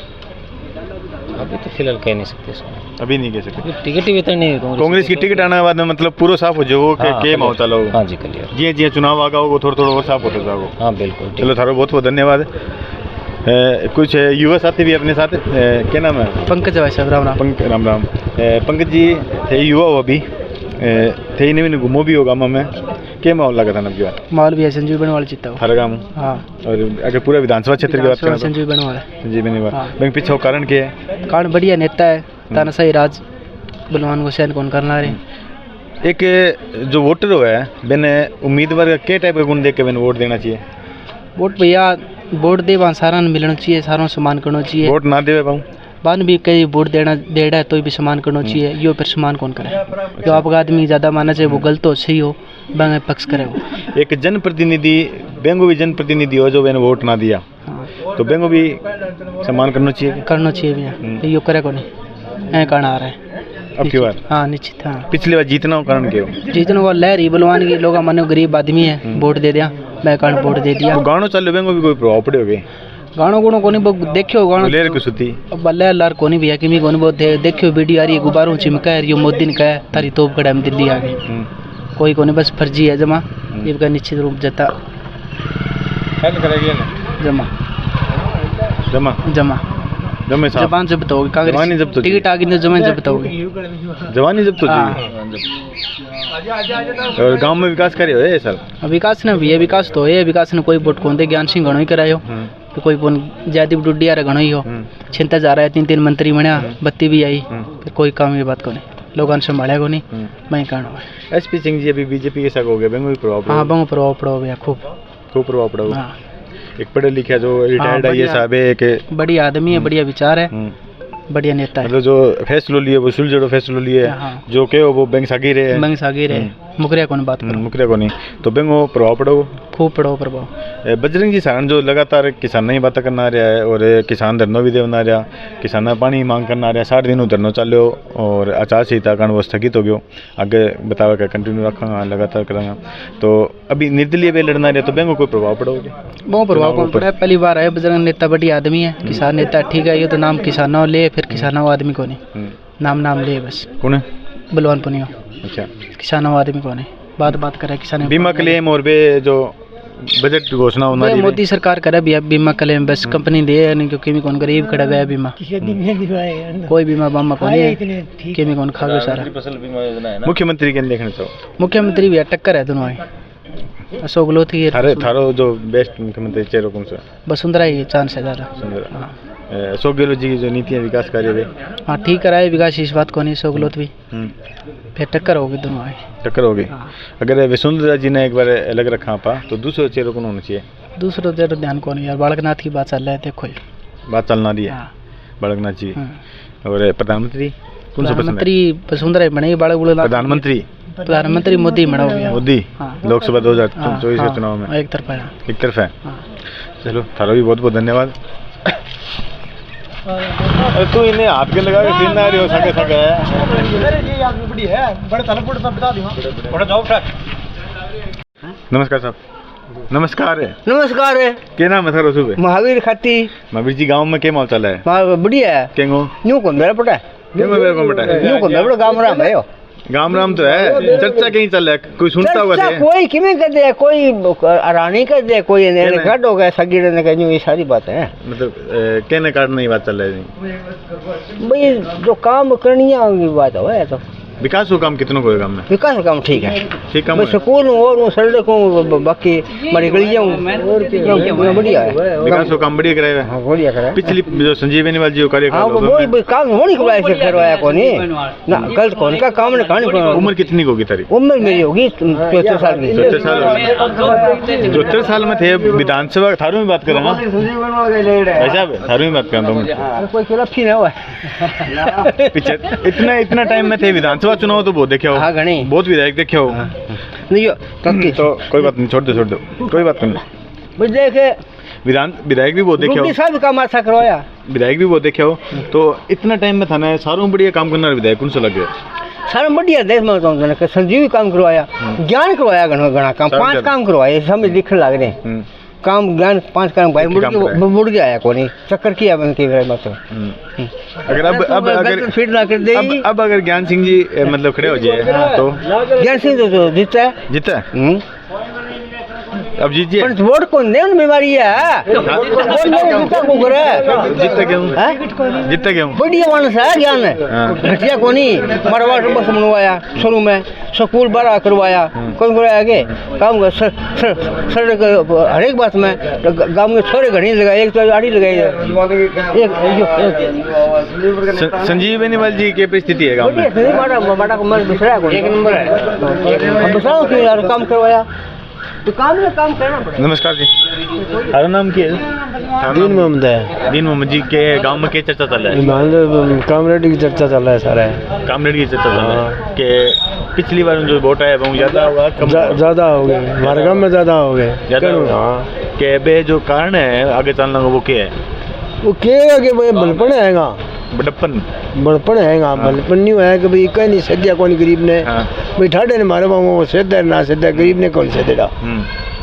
अभी तो फिलहाल कह नहीं सकते इसमें, अभी नहीं कह सकते। टिकट ही वितरण नहीं कांग्रेस की टिकट आने के बाद में मतलब पूरा साफ हो जाओ कि के माहौल चलो। हाँ जी, क्लियर। जी जी चुनाव आगा होगा थोड़ा और साफ होता जाओ। हाँ बिल्कुल। चलो थारो बहुत बहुत धन्यवाद। कुछ युवा साथी भी अपने साथ, क्या नाम है? पंकज भाई साहब, राम राम। राम राम। पंकज जी थे युवा हो अभी, थे ही नहीं घूमो भी होगा में, क्या माहौल लगा था ना की बार? माहौल भी है, संजीव बनवाल जीता हुआ। हर गाँव। हाँ। और अगर पूरा विधानसभा क्षेत्र की बात करें तो संजीव बनवाल। संजीव बनवाल। पीछे कारण क्या है? कारण बढ़िया नेता है, तानाशाही राज बलवान को सहन कौन करना रहे। एक जो वोटर हो है मैंने उम्मीदवार का क्या टाइप का गुण देख के मैंने वोट देना चाहिए? वोट भैया वोट दे वहाँ सारा मिलना चाहिए, सारों सम्मान करना चाहिए। वोट ना दे पाऊँ बान भी कई वोट देना देड़ा है तो भी सम्मान करना चाहिए। यो फिर सम्मान कौन करे? जो आपका आदमी ज़्यादा माना चाहिए वो गलत हो सही हो, बांगे पक्ष करे वो। एक जनप्रतिनिधि बेंगो भी जनप्रतिनिधि हो जो मैंने वोट ना दिया, तो बेंगो भी सम्मान करना चाहिए भैया। यो करे को नहीं ऐ कारण आ रहा है अब की बार। हाँ निश्चित। हाँ पिछली बार जीतना हो कारण क्यों? जीतने को लहर ही बलवान की लोग मानो गरीब आदमी है, वोट दे दिया, मैं कारण वोट दे दिया। गानो चल बेंगो भी कोई प्रभाव पड़े हो गए? गानो गुणों को नहीं देखियो गानो लेर की सुती बल्ले लार कोनी भैया किमी कोनी बहुत देखियो वीडियो आ रही है, गुब्बारों चिमका है, यो मोदी ने कहा तारी तोप कड़ा में दिल्ली आ गई, कोई कोनी बस फर्जी है जमा, ये का निश्चित रूप जता हेल्प करेगी ना जमा जमा जमा जमा साहब जबान जब्त होगी, जवानी जब्त होगी, टिकट आ गई तो जबान जब्त होगी, जवानी जब्त होगी। और गांव में विकास करे हो सर? विकास ने भी है, विकास तो है, विकास ने कोई वोट कौन दे, ज्ञान सिंह घणो ही करायो, तो कोई जाति डुड्डी आ रहा घणो ही हो, छिनता जा रहा है, 3 मंत्री बना, बत्ती भी आई, फिर कोई काम की बात को नहीं, लोगों ने संभाला को नहीं, मैं कारण हुआ। एसपी सिंह जी अभी बीजेपी के साथ हो गए, बेंगो प्रभाव? हाँ बेंगो प्रभाव पड़ा भैया, खूब प्रभाव पड़ा। एक पढ़े लिखा जो रिटायर्ड है ये साहब है, एक बढ़िया आदमी है, बढ़िया विचार है, बढ़िया नेता है। मतलब जो फैसलो लिए वो सुलझो फैसलो लिए, जो के वो बैंक सागी रहे मुकरिया कौन बात करो, मुकरिया को नहीं, तो बेंगो प्रभाव पड़ो, खूब पड़ो प्रभाव। बजरंग जी सारण जो लगातार किसान ही बात करना रहा है और किसान धरनो भी देना रहा, किसान पानी मांग करना रहा, 60 दिन धरनो चलो और आचार संहिता कारण वो स्थगित हो गयो, आगे बतावा क्या कंटिन्यू रखा लगातार करांगा, तो अभी निर्दलीय भी लड़ना रहा, तो बेंगो कोई प्रभाव पड़ोगे? बहुत प्रभाव कौन पड़ा है, पहली बार है बजरंग नेता, बढ़िया आदमी है, किसान नेता ठीक है, ये तो नाम किसानों ले, फिर किसानों आदमी को नहीं, नाम ले बस। कौन है? बलवान पुनियो। अच्छा, किसानों आदमी को नहीं, बात करे किसान बीमा क्लेम और बे जो बजट घोषणा होना है मोदी सरकार करे भी बीमा क्लेम बस कंपनी दे नहीं, क्योंकि कौन गरीब खड़ा गया बीमा, कोई बीमा बामा को नहीं, केमी कौन खा गया सारा। मुख्यमंत्री के देखना चाहो? मुख्यमंत्री भी टक्कर है दोनों, अशोक गहलोत थारो जो बेस्ट मुख्यमंत्री चेहरा कौन सा? वसुंधरा ही चांस है ज़्यादा। अशोक गहलोत जी की जो नीतियाँ विकास कार्य हाँ ठीक कराए, विकास इस बात को नहीं, अशोक गहलोत भी, फिर टक्कर होगी दोनों, टक्कर होगी। अगर वसुंधरा जी ने एक बार अलग रखा पा तो दूसरा चेहरा कौन होना चाहिए? दूसरा चेहरा ध्यान को नहीं यार, बालकनाथ की बात चल रहा है, देखो बात चलना रही है बालकनाथ जी। और प्रधानमंत्री कौन सा? प्रधानमंत्री वसुंधरा बने, प्रधानमंत्री मोदी बना हो गया, मोदी लोकसभा 2024 के चुनाव में एक तरफा है। चलो थारा भी बहुत बहुत धन्यवाद। तू इन्हें हाथ के लगा के फिर ना रही हो सके नमस्कार साहब। नमस्कार है। क्या नाम है सर? सुबह महावीर खाती। महावीर जी गांव में क्या माहौल चला है? बढ़िया है। केंगो न्यू कौन मेरा पटा न्यू कौन मेरा गाँव राम है यो। गाम राम तो है, चर्चा कहीं चल रहा है, कोई सुनता होगा? कोई किमें कर दे, कोई रानी कर दे, कोई गढ़ हो गया सगीर ने कहीं, ये सारी बात है। मतलब कहने कारण नहीं बात चल रही है भाई, जो काम करनी है बात है। तो विकास का काम कितना कोई काम में? विकास का काम ठीक है, ठीक काम स्कूल और सड़क बाकी बड़ी गलियां और बढ़िया है, विकास का काम बढ़िया कराया है। बढ़िया कराया। पिछली जो संजीवनी वाली जो कार्य काम होनी करवाया कौन ना, गलत कौन का काम ने कहानी। उम्र कितनी होगी तारी? उम्र मेरी होगी 74 साल की। 74 साल में थे विधानसभा थारू में बात करें थारू में बात करें कोई खिलाफी ना हुआ पीछे इतना टाइम में थे विधानसभा चुनाव तो बहुत देखे हो? हाँ घनी बहुत विधायक देखे हो? नहीं तो कोई बात नहीं, छोड़ दो कोई बात नहीं। देखे विधायक भी बहुत देखे हो, सब काम अच्छा करवाया, विधायक भी बहुत देखे हो, तो इतना टाइम में था ना सारों बढ़िया काम करना विधायक कौन सा लगे? सारा बढ़िया देश में बताऊँ तो संजीव काम करवाया, ज्ञान करवाया, घना काम 5 काम करवाए, समझ लिखने लग रहे हैं काम, ज्ञान 5 काम भाई मुड़ के आया कोनी चक्कर किया बन के मत। अगर अगर फिट ना कर दे, अब अगर ज्ञान सिंह जी मतलब खड़े हो जाए तो ज्ञान सिंह तो जीता है। अब जीतिए पर वोट कौन दे, उन बीमारी है जीतते क्यों बढ़िया मानस है, ज्ञान है घटिया कोनी, मरवा बस बनवाया शुरू में, स्कूल बड़ा करवाया, कौन करवाया आगे काम सड़क हर एक बात में, गांव में छोरे घड़ी लगाए, एक तो आड़ी लगाई, संजीव बेनीवाल जी की परिस्थिति है गाँव में एक नंबर है, बताओ कि यार काम करवाया तो काम करना पड़ेगा। नमस्कार जी, हमारा नाम क्या है? दीन मोहम्मद है। दीन मोहम्मद जी के गांव में क्या चर्चा चल रहा है? कामरेड की चर्चा चल रहा है सारा, कामरेड की चर्चा चल रहा है कि पिछली बार जो वोट आया वो ज़्यादा होगा ज़्यादा हो गए, हमारे गाँव में ज़्यादा हो गए के बे जो कारण है आगे चलना वो क्या है? वो क्या कि भाई बलपन है बड़पन है बलपन नहीं है कि भाई कहीं नहीं सद्या कौन गरीब ने भाई ठाडे ने मारे वो सीधा ना सीधा गरीब ने कौन से देगा,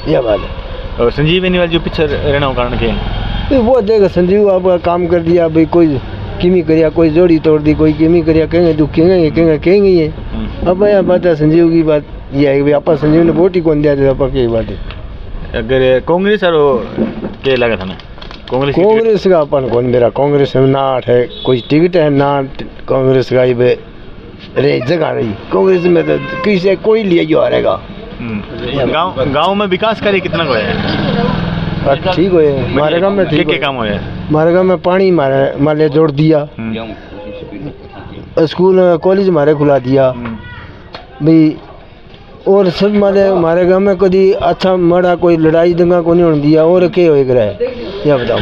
यह बात है। और संजीव बेनीवाल जो पीछे रहना हो कारण क्या है? वो देखो संजीव आपका काम कर दिया भाई, कोई किमी करिया, कोई जोड़ी तोड़ दी, कोई किमी करिया, कहेंगे दुख कहेंगे ये। अब यह बात है संजीव की बात यह है कि भाई आपा संजीव ने वोट ही कौन दिया था, आपा की बात है। अगर कांग्रेस और क्या लगा था ना कांग्रेस का अपन कौन मेरा कांग्रेस में ना है कोई टिकट है ना कांग्रेस का ही रे जगह नहीं, कांग्रेस में तो किसी कोई लिया जो हारेगा। गांव में विकास कार्य कितना को है? ठीक हो हमारे गाँव में क्या काम हो हमारे गाँव में पानी माले जोड़ दिया, स्कूल कॉलेज हमारे खुला दिया भाई, और सब हमारे गाँव में कभी अच्छा मरा कोई लड़ाई दंगा को नहीं होने दिया, और क्या होएगा यह बताओ।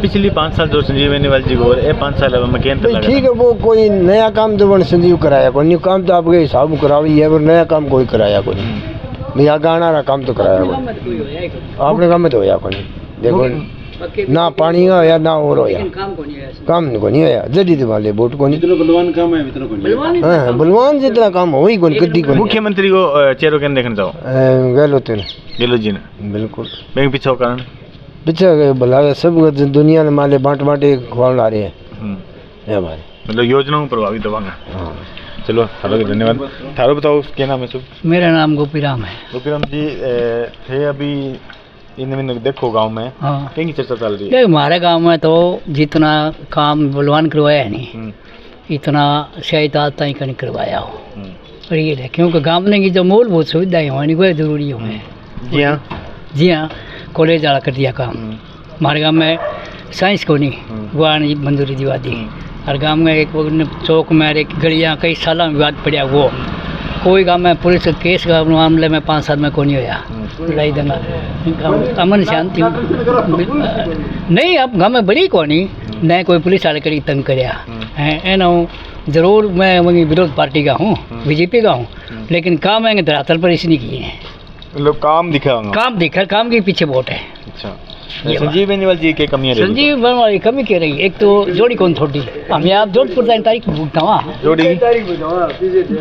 पिछली 5 साल जो संजीव बेनीवाल जी को 5 साल में ठीक है, वो कोई नया काम तो बन संजीव कराया कोई नहीं, काम तो आपके हिसाब में करावी है, पर नया काम कोई कराया कोई नहीं, भैया गाना रहा काम तो कराया कोई, आपने काम में तो होया कोई देखो ना पानी का होया ना और होया काम को नहीं होया, जड़ी वाले वोट को नहीं, बलवान काम है इतना कोई, हाँ बलवान जितना काम हो ही कोई कदी को। मुख्यमंत्री को चेहरा कैन देखना चाहो? गहलोत जी ने बिल्कुल बैंक पीछे कारण पीछे भला सब दुनिया ने माले बांट बांटे खुआ रहे हैं हमारे, मतलब योजनाओं प्रभावित होगा। चलो थारो धन्यवाद। थारो बताओ क्या नाम है सब? मेरा नाम गोपीराम है। गोपीराम जी थे अभी इन देखो गांव में कहीं चर्चा चल रही है? हमारे गांव में तो जितना काम बलवान करवाया है नहीं इतना शायद आज तक नहीं करवाया हो, पर ये है क्योंकि गाँव में की जो मूलभूत सुविधाएं होनी वो जरूरी है। जी हाँ कॉलेज वाला कर दिया काम, हमारे गांव में साइंस को नहीं वो मंजूरी दिवा दी, और गांव में एक चौक में एक गलियाँ कई साल विवाद पड़ा, वो कोई गांव में पुलिस केस का मामले में 5 साल में को नहीं होया, लड़ाई दंगा अमन शांति नहीं। अब गाँव में बड़ी को नहीं न कोई पुलिस वाले करी तंग कराया है ना, जरूर मैं वही विरोध पार्टी का हूँ, बीजेपी का हूँ, लेकिन काम है धरातल पर इसी नहीं किए हैं, मतलब काम दिखा काम के पीछे वोट है। अच्छा संजीव बेनीवाल जी की कमी है? संजीव बेनीवाल की कमी कह रही, एक तो जोड़ी कौन थोड़ी हमें आप जोधपुर तारीख भूखता वहाँ जोड़ी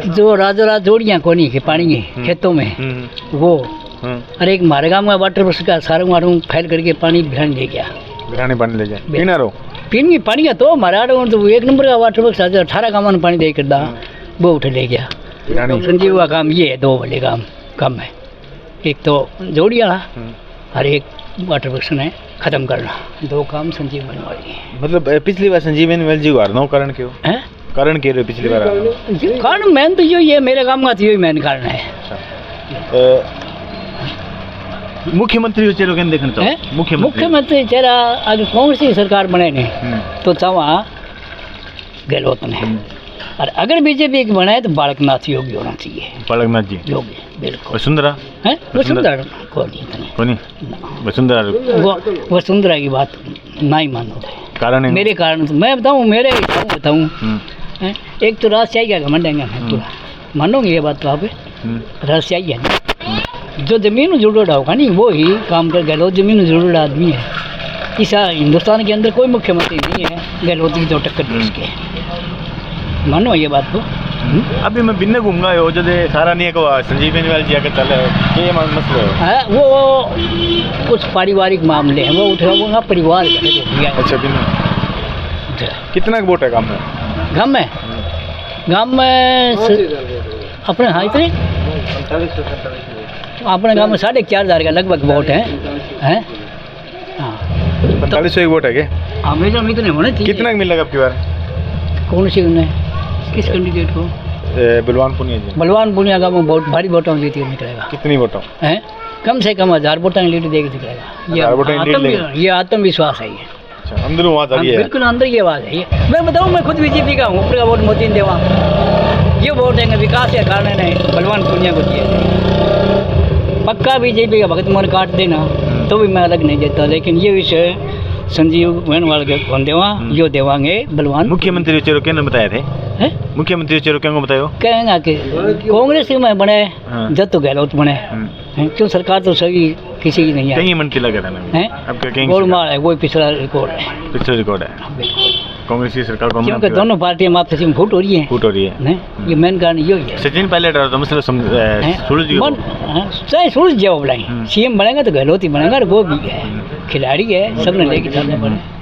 जो राजो रात जोड़ियाँ कोनी के पानी है खेतों में वो, अरे एक हमारे गाँव में वाटर वर्ष का सारू मारू फैल करके पानी भिराने ले गया, पानी ले गया पीने पानी का तो हमारा तो 1 नंबर का वाटर वर्ष 18 गाँव में पानी दे कर दा वो उठे ले गया। संजीव का काम ये है, 2 बड़े काम है, एक तो जोड़िया और एक वाटर वर्ष ने खत्म करना, 2 काम संजीव बेनीवाल जी। मतलब पिछली बार संजीव बेनीवाल जी को हारना कारण क्यों है? कारण कह रहे पिछली बार कारण मेन तो यही है, मेरे काम का तो यही मेन कारण है। मुख्यमंत्री चेहरा कैन देखना चाहो? मुख्यमंत्री चेहरा अगर कांग्रेस की सरकार बने नहीं तो चावा गहलोत ने, और अगर बीजेपी की बनाए तो बालकनाथ योगी होना चाहिए। बालकनाथ जी योगी बिल्कुल। वसुंधरा है? वसुंधरा को नहीं वसुंधरा की बात ना ही मानो कारण है? मेरे कारण तो मैं बताऊँ, मेरे बताऊँ एक तो राजशाही का घमंड है पूरा, मानोगे ये बात तो आप? राजशाही है जो जमीन जुड़ोड़ा होगा नहीं वो ही काम कर, गहलोत जमीन जुड़ोड़ा आदमी है, इस हिंदुस्तान के अंदर कोई मुख्यमंत्री नहीं है गहलोत की जो टक्कर दे इसके। मानो ये बात तो। अभी मैं बिन्ने घूम गया हो जदे सारा नहीं को संजीव बेनीवाल जी आके चले ये मसला है वो कुछ पारिवारिक मामले हैं, वो उठा वो ना परिवार का। अच्छा बिन्ने कितना वोट है गांव में? गांव में अपने हाँ इतने अपने गांव में 4,500 का लगभग वोट है। हाँ 4500 वोट है क्या? हाँ मेजर में इतने होने चाहिए। कितना मिलेगा अब की बार? कौन सी उन्हें किस कैंडिडेट को? बलवान पुनिया जी। बलवान पुनिया का बहुत भारी वोटों की लीड निकलेगा। कितनी वोटों है? कम से कम 1000 वोटों की लीड देगी निकलेगा। ये आत्मविश्वास है। ये अंदर आवाज आ रही है। बिल्कुल अंदर की आवाज है। ये मैं बताऊँ, मैं खुद बीजेपी का हूँ, ऊपर का वोट मोती देवा। ये वोट देंगे विकास के कारण नहीं बलवान पुनिया को दिए। पक्का बीजेपी का भगत मोहन काट देना तो भी मैं अलग नहीं देता, लेकिन ये विषय संजीव बेनीवाल के कौन देवा यो देवांगे बलवान। मुख्यमंत्री चेरो क्या बताए थे? मुख्यमंत्री चेरो क्या बतायो? कहेंगे कि कांग्रेस में बने जब तो गहलोत बने, क्यों सरकार तो सभी किसी की नहीं है। कहीं मंत्री लगा था ना गोलमाल है, वही पिछला रिकॉर्ड है। पिछला रिकॉर्ड है कांग्रेस की सरकार को, क्योंकि दोनों पार्टियां आपस में फूट हो रही है। ये मेन कारण ये है। सचिन पायलट और तो मतलब चाहे सुलझ जाओ बुलाई, सीएम बनेगा तो गहलोत ही बनेगा। वो भी है खिलाड़ी है, सबने लेके चलने पड़े।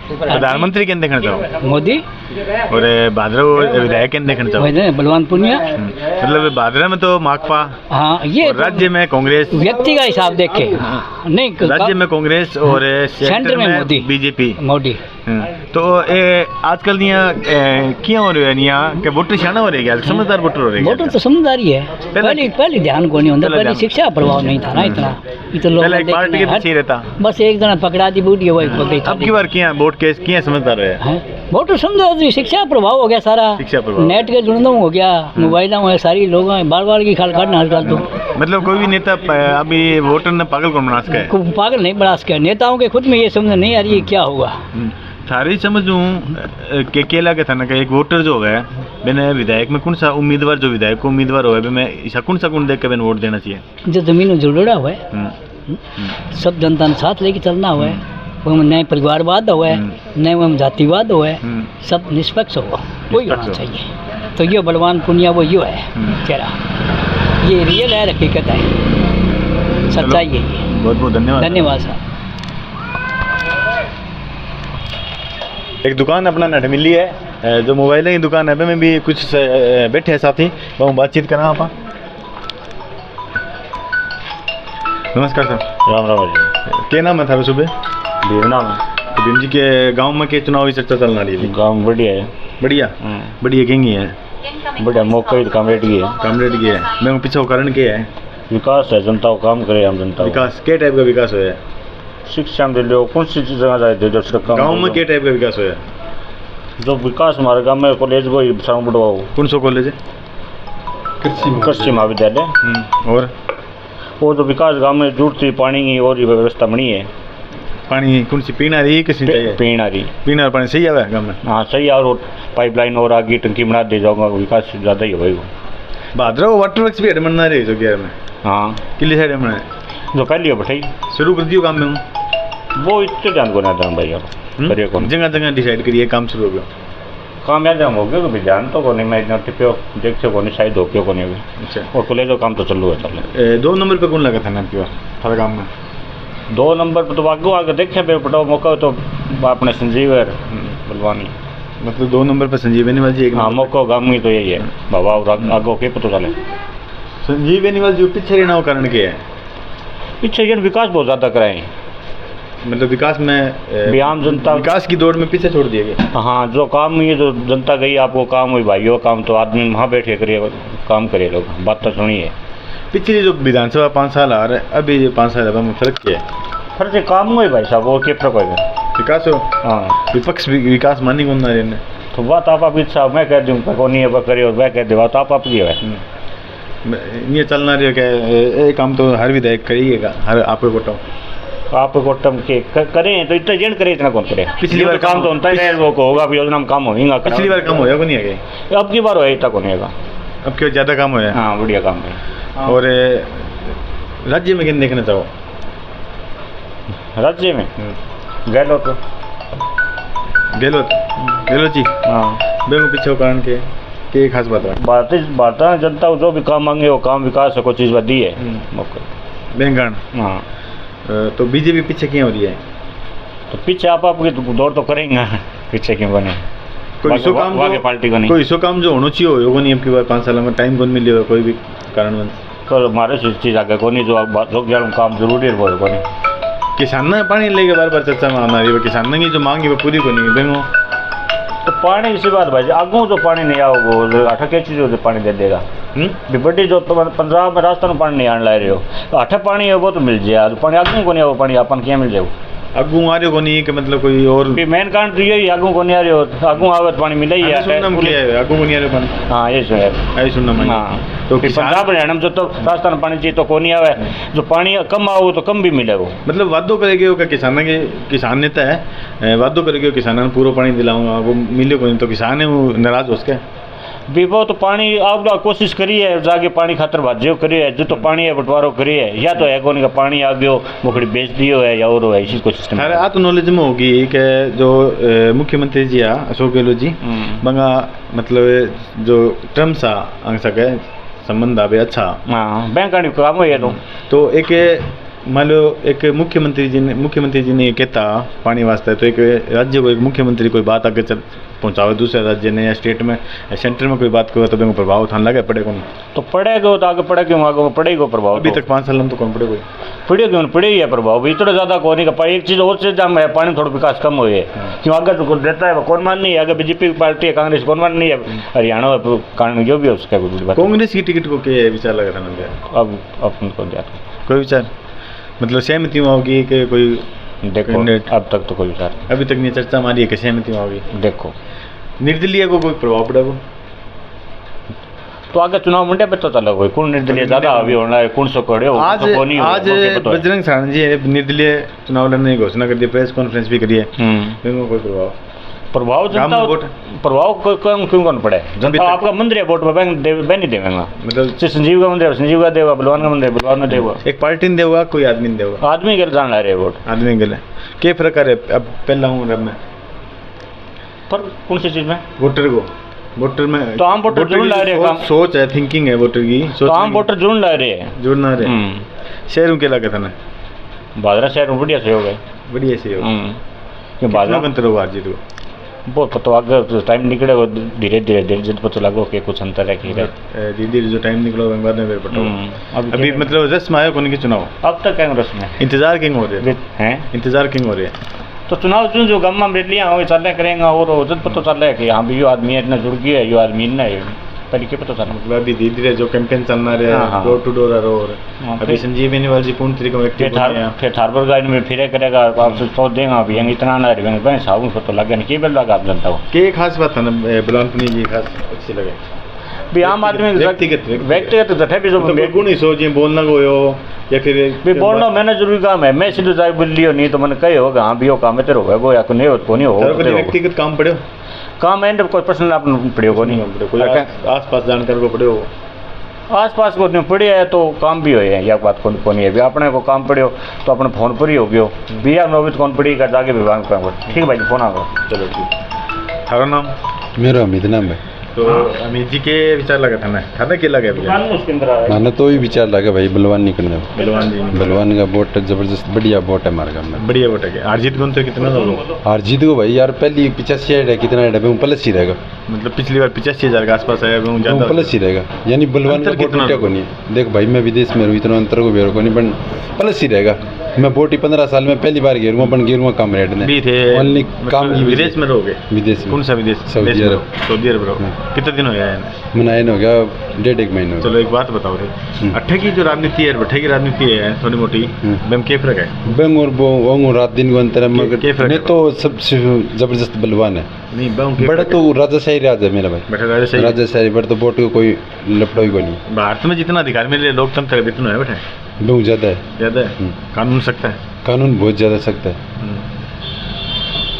प्रधानमंत्री के देखना चाहो? मोदी और भाद्रा विधायक के देखना चाहो? बलवान पुनिया। मतलब भाद्रा में तो माकपा, हाँ ये राज्य में कांग्रेस, व्यक्ति का हिसाब देख के नहीं, राज्य में कांग्रेस और सेंटर में मोदी बीजेपी मोदी। तो आजकल क्या हो रहा है यहाँ के वोटर शाना हो रही है, समझदार वोटर हो रहे हैं। वोटर तो समझदारी है। पहले ध्यान को नहीं होता, पहले शिक्षा प्रभाव नहीं था ना इतना। तो लोग पार्टी के पीछे रहता, बस एक जना पकड़ा दी बूढ़ी वही पकड़ी। अब की बार क्या वोट केस क्या समझदार है? वोटर समझदार, शिक्षा प्रभाव हो गया सारा, शिक्षा प्रभाव, नेट के जुड़ना हो गया, मोबाइल में सारी लोग बार की खाल काटना आजकल। तो मतलब कोई भी नेता अभी वोटर ने पागल को बना सके, पागल नहीं बना सके। नेताओं के खुद में ये समझ नहीं आ रही है क्या होगा। सारी समझूँ के केला के था ना कि एक वोटर जो है मैंने विधायक में कौन सा उम्मीदवार जो विधायक को उम्मीदवार हो मैं ऐसा कौन सा गुण देख के मैंने वोट देना चाहिए? जो जमीन जुड़ा हुआ है, सब जनता ने साथ लेके चलना हुआ है, वो नए परिवारवाद हुआ है, नए वो जातिवाद हुआ है, सब निष्पक्ष होगा वही होना चाहिए। तो ये बलवान पुनिया वो यो है चेहरा, ये रियल है, हकीकत है, सच्चाई है। बहुत बहुत धन्यवाद। धन्यवाद साहब। एक दुकान अपना नट मिली है जो मोबाइल की दुकान है, में भी कुछ बैठे हैं साथी, वो बातचीत करा आप। नमस्कार सर। राम राम जी। क्या नाम है था सुबह? भीम नाम है। तो भीम जी के गांव में के चुनावी चर्चा चलना रही है? गांव बढ़िया है। बढ़िया बढ़िया कहेंगी है बढ़िया मौका ही कामरेड की है। कामरेड की है। मैं पीछे कारण क्या है? विकास है, जनता को काम करे हम जनता। विकास क्या टाइप का विकास है? शिक्षा में लो कौन सी जगह जाए जो गाँव में क्या टाइप का विकास है? जो विकास हमारे गाँव में कॉलेज वो बढ़वाओ। कौन सा कॉलेज है? कृषि महाविद्यालय। और वो जो विकास गाँव में जरूरत थी पानी की और व्यवस्था बनी है। पानी कौन सी पीना रही किसी पीना रही? पीना पानी सही है गाँव में? हाँ सही है। और पाइपलाइन और आगे टंकी बना दे जाऊँगा, विकास ज़्यादा ही है भाई। भाद्रा वाटर वर्क्स भी बनना रही जो क्या में? हाँ किले साइड में जो पहली है बैठाई शुरू कर दियो काम में वो इतने ध्यान को ना भाई यार करिए कौन जगह जगह डिसाइड करिए काम शुरू हो गया। काम याद हो गया कभी ध्यान तो को नहीं, मैं टिप्यो देख से को नहीं शायद हो क्यों को नहीं। अच्छा। और कॉलेज का काम तो चल रहा है। 2 नंबर पे कौन लगा था ना आपके हर काम में? 2 नंबर पे तो आगे देखे पे पटाओ मौका तो अपने संजीव बलवानी। मतलब 2 नंबर पे संजीव बेनीवाल जी? हाँ मौका गाँव में तो यही है बाबा। और आगे के पता चले संजीव बेनीवाल जी पीछे रहना कारण क्या है? पीछे ये विकास बहुत ज़्यादा कराए, मतलब विकास में आम जनता विकास की दौड़ में पीछे छोड़ दिए गए। हाँ जो काम ये जो जनता गई आपको काम हुई भाई वो काम तो आदमी वहाँ बैठे करिए काम करिए लोग बात तो सुनिए। पिछली जो विधानसभा 5 साल आ रहा है अभी ये 5 साल में फर्क क्या है? फर्क काम हुआ भाई साहब वो क्या फर्क होगा? विकास हो। हाँ विपक्ष विकास मानी कौन ना रहने तो बात आप इच्छा मैं कह दूँ कौन करिए और मैं कह दे बात आप की है ये चलना रही है क्या? काम तो हर विधायक करिएगा, हर आपको वोटों आप वोटम के करें तो इतना जेंट करे इतना कौन करे? पिछली बार काम तो होता है वो होगा भी योजना में काम होगा। पिछली बार काम होया को नहीं है? अब की बार होया इतना को नहीं है। अब क्यों ज़्यादा काम होया? हाँ बढ़िया काम है। और राज्य में किन देखना चाहो? राज्य में गहलोत गहलोत जी। हाँ बेंगो पीछे कारण के खास बात है भारतीय जनता जो भी काम मांगे वो काम विकास को चीज़ दी है मौके बेंगन। हाँ तो बीजेपी पीछे क्यों हो रही है? तो पीछे आप आपकी दौड़ तो करेंगे, पीछे क्यों बने? कोई सो काम पार्टी को नहीं, कोई सो काम जो होना चाहिए होगा नहीं, आपकी बार 5 साल में टाइम कौन मिले हो कोई भी कारणवश तो हमारे चीज़ आगे को नहीं जो काम जरूरी है वो को नहीं। किसान ने पानी लेके बार बार चर्चा में आना रही है, किसान की जो मांग है वो पूरी को नहीं बेंगो। तो पानी इसी बात भाई आगू जो पानी नहीं आओगे अठ के चीज़ जो पानी दे देगा बड़ी जो पंजाब में राजस्थान में पानी नहीं आने ला रहे हो तो अठ पानी है वो तो मिल जाए, पानी आगू को नहीं आओ, पानी अपन क्या मिल जाए आगू आ रहे हो नहीं कि मतलब कोई और मेन कारण तो यही आगू को नहीं आ रहे हो, आगू आवे तो पानी मिले ही है, आगू को नहीं आ रहे पानी। हाँ ये सो है सुनना। हाँ तो पंजाब हरियाणा में जो तो राजस्थान पानी चाहिए तो को नहीं आवे, जो पानी कम आओ तो कम भी मिलेगा। मतलब वादो करेगे वो किसान नेता है वादो करेगे किसानों पूरा पानी दिलाऊंगा वो मिले को नहीं, तो किसान है वो नाराज हो उसके भी वो तो पानी आप कोशिश करी है जाके पानी खातर भाज्यो करी है, जो तो पानी है बंटवारो करी है, या तो है कौन का पानी आ गयो मुखड़ी बेच दियो है या और है इसी को सिस्टम। अरे आ तो नॉलेज में होगी कि जो मुख्यमंत्री जी आ अशोक गहलोत जी बंगा मतलब जो ट्रम्प सा अंग सके संबंध आवे अच्छा बैंक का काम हो तो एक मान लो एक मुख्यमंत्री जी ने कहता पानी वास्ते, तो एक राज्य को एक मुख्यमंत्री कोई बात आगे चल पहुँचावे दूसरे राज्य ने या स्टेट में या सेंटर में कोई बात करो तो बेंगो प्रभाव उठाने लगे पड़ेगा नहीं, तो पड़ेगा तो आगे पड़े क्यों आगे पड़ेगा प्रभाव। अभी तक 5 साल में तो कौन पड़ेगा पड़े क्यों पड़े ही है प्रभाव भी इतना ज़्यादा कौन नहीं का। एक चीज़ और चीज़ है पानी थोड़ा विकास कम हुए है क्यों आगे तो देता है कौन मान नहीं है, आगे बीजेपी की पार्टी है कांग्रेस कौन मान नहीं है, हरियाणा कारण जो भी है उसका कांग्रेस की टिकट को क्या विचार लगा था अब उनको कोई विचार मतलब सहमति होगी कि कोई देखो अब तक तो कोई विचार अभी तक नहीं चर्चा हमारी है कि सहमति होगी। देखो निर्दलीय को कोई प्रभाव पड़ेगा तो आगे चुनाव मंडे पे तो चलो कोई कौन निर्दलीय ज्यादा अभी होना है कौन सो खड़े हो आज आज बजरंग सारण जी निर्दलीय चुनाव लड़ने की घोषणा कर दी, प्रेस कॉन्फ्रेंस भी करी है, कोई प्रभाव जनता प्रभाव क्यों कौन पड़े जनता आपका मंदिर है वोट में बहन नहीं देगा, मतलब संजीव का मंदिर संजीव का देगा, बलवान का मंदिर बलवान में देगा, एक पार्टी ने देगा कोई आदमी ने देगा, आदमी के जान ला रहे वोट आदमी के लिए क्या फर्क है। अब पहला हूँ रब में पर कौन सी चीज में वोटर में तो आम वोटर जरूर ला रहे हैं, सोच है थिंकिंग है वोटर की, तो आम वोटर जरूर ला रहे हैं जुड़ना रहे शहरों के लगा था ना बादरा शहर में बढ़िया सहयोग है, बढ़िया सहयोग बादरा अंतर होगा जीत को बहुत पता आगे टाइम निकलेगा धीरे धीरे जब पता लगो कि कुछ अंतर है कि धीरे धीरे जो टाइम निकलो बाद में पता अभी मतलब रस में आया कौन की चुनाव अब तक क्या रस में इंतजार क्यों हो रहे हैं इंतजार क्यों हो रहे हैं तो चुनाव चुन जो गम्मा में लिया हो चल करेंगे और जब पता चल रहा है कि हाँ भी यो आदमी इतना जुड़ गया है यो आदमी इतना है तरीके पता चल मतलब अभी धीरे धीरे जो कैंपेन चलना रहा डोर टू डोर अभी संजीव बेनीवाल जी पूर्ण तरीके में फिर थारपुर गाइड में फिरे करेगा आपसे सोच देगा अभी इतना ना रहे साबुन तो लगे नहीं बेल लगा आप जनता को क्या खास बात है ना बुलवानपुर जी खास अच्छी लगे भी आम आदमी व्यक्तिगत जठे भी जो गुण ही सोचिए बोलना को हो या फिर भी बोलना मैंने जरूरी काम है मैं सीधे जाए बोल लियो नहीं तो मैंने कही होगा हाँ भी हो काम है तेरे होगा या को नहीं हो तो नहीं हो व्यक्तिगत काम पड़े काम है कोई पर्सनल आप पड़े हो नहीं आस पास जानकर को पड़े हो आस पास को नहीं पड़े है तो काम भी हो या बात कौन नहीं है भी अपने को काम पड़े हो तो अपने फोन पर ही हो गयो भी यार नौबत कौन पड़ी कर जाके विभाग का ठीक है भाई फोन आ गया चलो ठीक हमारा नाम मेरा अमित नाम है तो अमित जी के विचार लगा था ना क्या लगा मैंने तो ही विचार लगा भाई बलवान नहीं करने बलवान का वोट जबरदस्त बढ़िया वोट है हमारे गाँव में बढ़िया वोट है आरजीत कौन तो कितना आरजीत को भाई यार पहली 85 है कितना है प्लस ही रहेगा मतलब पिछली बार 85,000 के आसपास आया प्लस ही रहेगा यानी बलवान का वोट को नहीं देख भाई मैं विदेश में रहूँ इतना अंतर को भी को नहीं बन प्लस ही रहेगा मैं 15 साल में पहली बार गेरूँगा बन गेरूँगा काम रेट ने ओनली काम विदेश में रहोगे विदेश कौन सा विदेश सऊदी अरब कितने दिन हो गया मनाए हो गया 1.5 महीने चलो एक बात बताओ रे अट्ठे की जो राजनीति है भट्टे की राजनीति है थोड़ी मोटी बेम क्या फर्क है बेम और वो रात दिन को अंतर है मगर नहीं तो सबसे जबरदस्त बलवान है नहीं बड़ा तो राजाशाही राज है मेरा भाई राजाशाही बड़ा तो वोट को कोई लपड़ा ही कोई नहीं भारत में जितना अधिकार मिले लोकतंत्र है इतना है बेटे बहुत ज़्यादा है कानून सकता है कानून बहुत ज़्यादा सकता है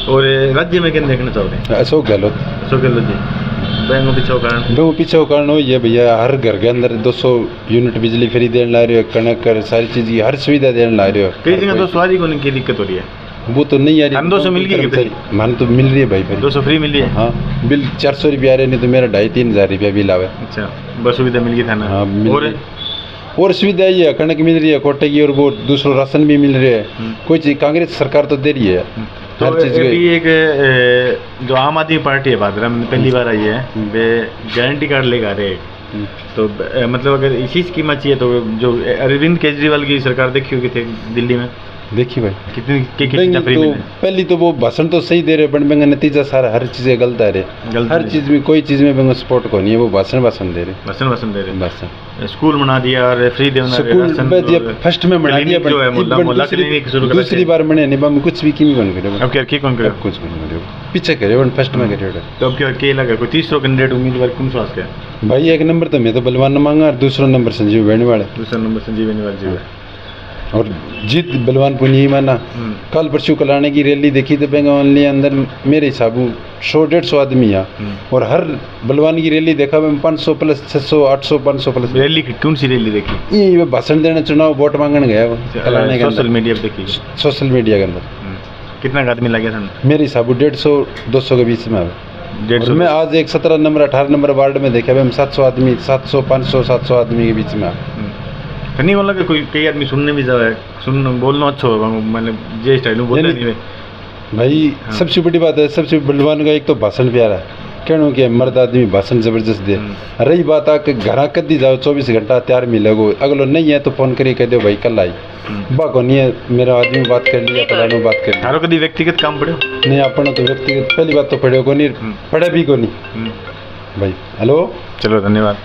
और राज्य में क्या देखना चाहते हैं अशोक गहलोत जी बेंगो पीछे हो कारण हो ये भैया हर घर के अंदर 200 यूनिट बिजली फ्री देने ला रहे हो कनक कर सारी चीज़ की हर सुविधा देने ला रहे हो कई जगह तो सवारी को की दिक्कत हो रही है वो तो नहीं आ रही। 200 मिल गई कर्मचारी मान तो मिल रही है भाई, 200 फ्री मिली है। हाँ बिल 400 रुपया आ रहे, नहीं तो मेरा 2,500-3,000 रुपया बिल आवे। अच्छा, बस सुविधा मिल गई था ना। हाँ और सुविधा ये है, कणक मिल रही है कोटे की, और वो दूसरा राशन भी मिल रहा है। कोई चीज कांग्रेस सरकार तो दे रही है तो हर चीज अभी एक जो आम आदमी पार्टी है भादरा में पहली बार आई है, वे गारंटी कार्ड लेकर आ रहे हैं। तो मतलब अगर इसी स्कीम अच्छी है तो जो अरविंद केजरीवाल की सरकार देखी होगी थी दिल्ली में, देखी भाई कितनी फ्री मिले। पहली तो वो भाषण तो सही दे रहे, बट बेंगा नतीजा सारा हर चीज गलत आ रहे। हर चीज में कोई चीज में बेंगा सपोर्ट को नहीं है, वो भाषण दे रहे। भाषण दे रहे। भाषण स्कूल बना दिया और फ्री देना, स्कूल फर्स्ट में बना दिया, दूसरी बार बने नहीं, बम कुछ भी की कौन करे। अब क्या कौन करे, कुछ नहीं करे, पीछे करे वन फर्स्ट में करे। तो अब क्या लगा कोई तीसरा कैंडिडेट उम्मीदवार कौन सा है भाई? एक नंबर तो मैं तो बलवान मांगा, और दूसरा नंबर संजीव बेनीवाल। दूसरा नंबर संजीव बेनीवाल जी है। और जीत बलवान को नहीं माना। कल परसों कलाने की रैली देखी तो बेंगा ओनली अंदर मेरे हिसाब 100-150 आदमी है, और हर बलवान की रैली देखा मैं 500 प्लस 600 800 500 प्लस। रैली कौन सी रैली देखी? ये भाषण देने, चुनाव वोट मांगने गया वो कलाने के सोशल मीडिया पे देखी। सोशल मीडिया के अंदर कितना आदमी लगे था? मेरे हिसाब 150-200 के बीच में है। 150। मैं आज एक 17 नंबर 18 नंबर वार्ड में देखा मैं 700 आदमी, 700 500 700 आदमी के बीच में नहीं बोला कि कोई कई आदमी सुनने भी जाए, सुन बोलना अच्छा होगा, मतलब जे स्टाइल में बोलते नहीं भाई। सबसे बड़ी बात है, सबसे बलवान का एक तो भाषण प्यारा है, कहना कि मर्द आदमी भाषण जबरदस्त दे। रही बात आके घर कदी जाओ 24 घंटा तैयार मिलेगो, अगलो नहीं है तो फोन करिए कह दो भाई कल आई बाको नहीं है, मेरा आदमी बात कर लिया, फलानो बात कर लिया। कभी व्यक्तिगत काम पड़े नहीं, अपना तो व्यक्तिगत पहली बात तो पढ़े को नहीं, पढ़े भी को नहीं भाई। हेलो, चलो धन्यवाद।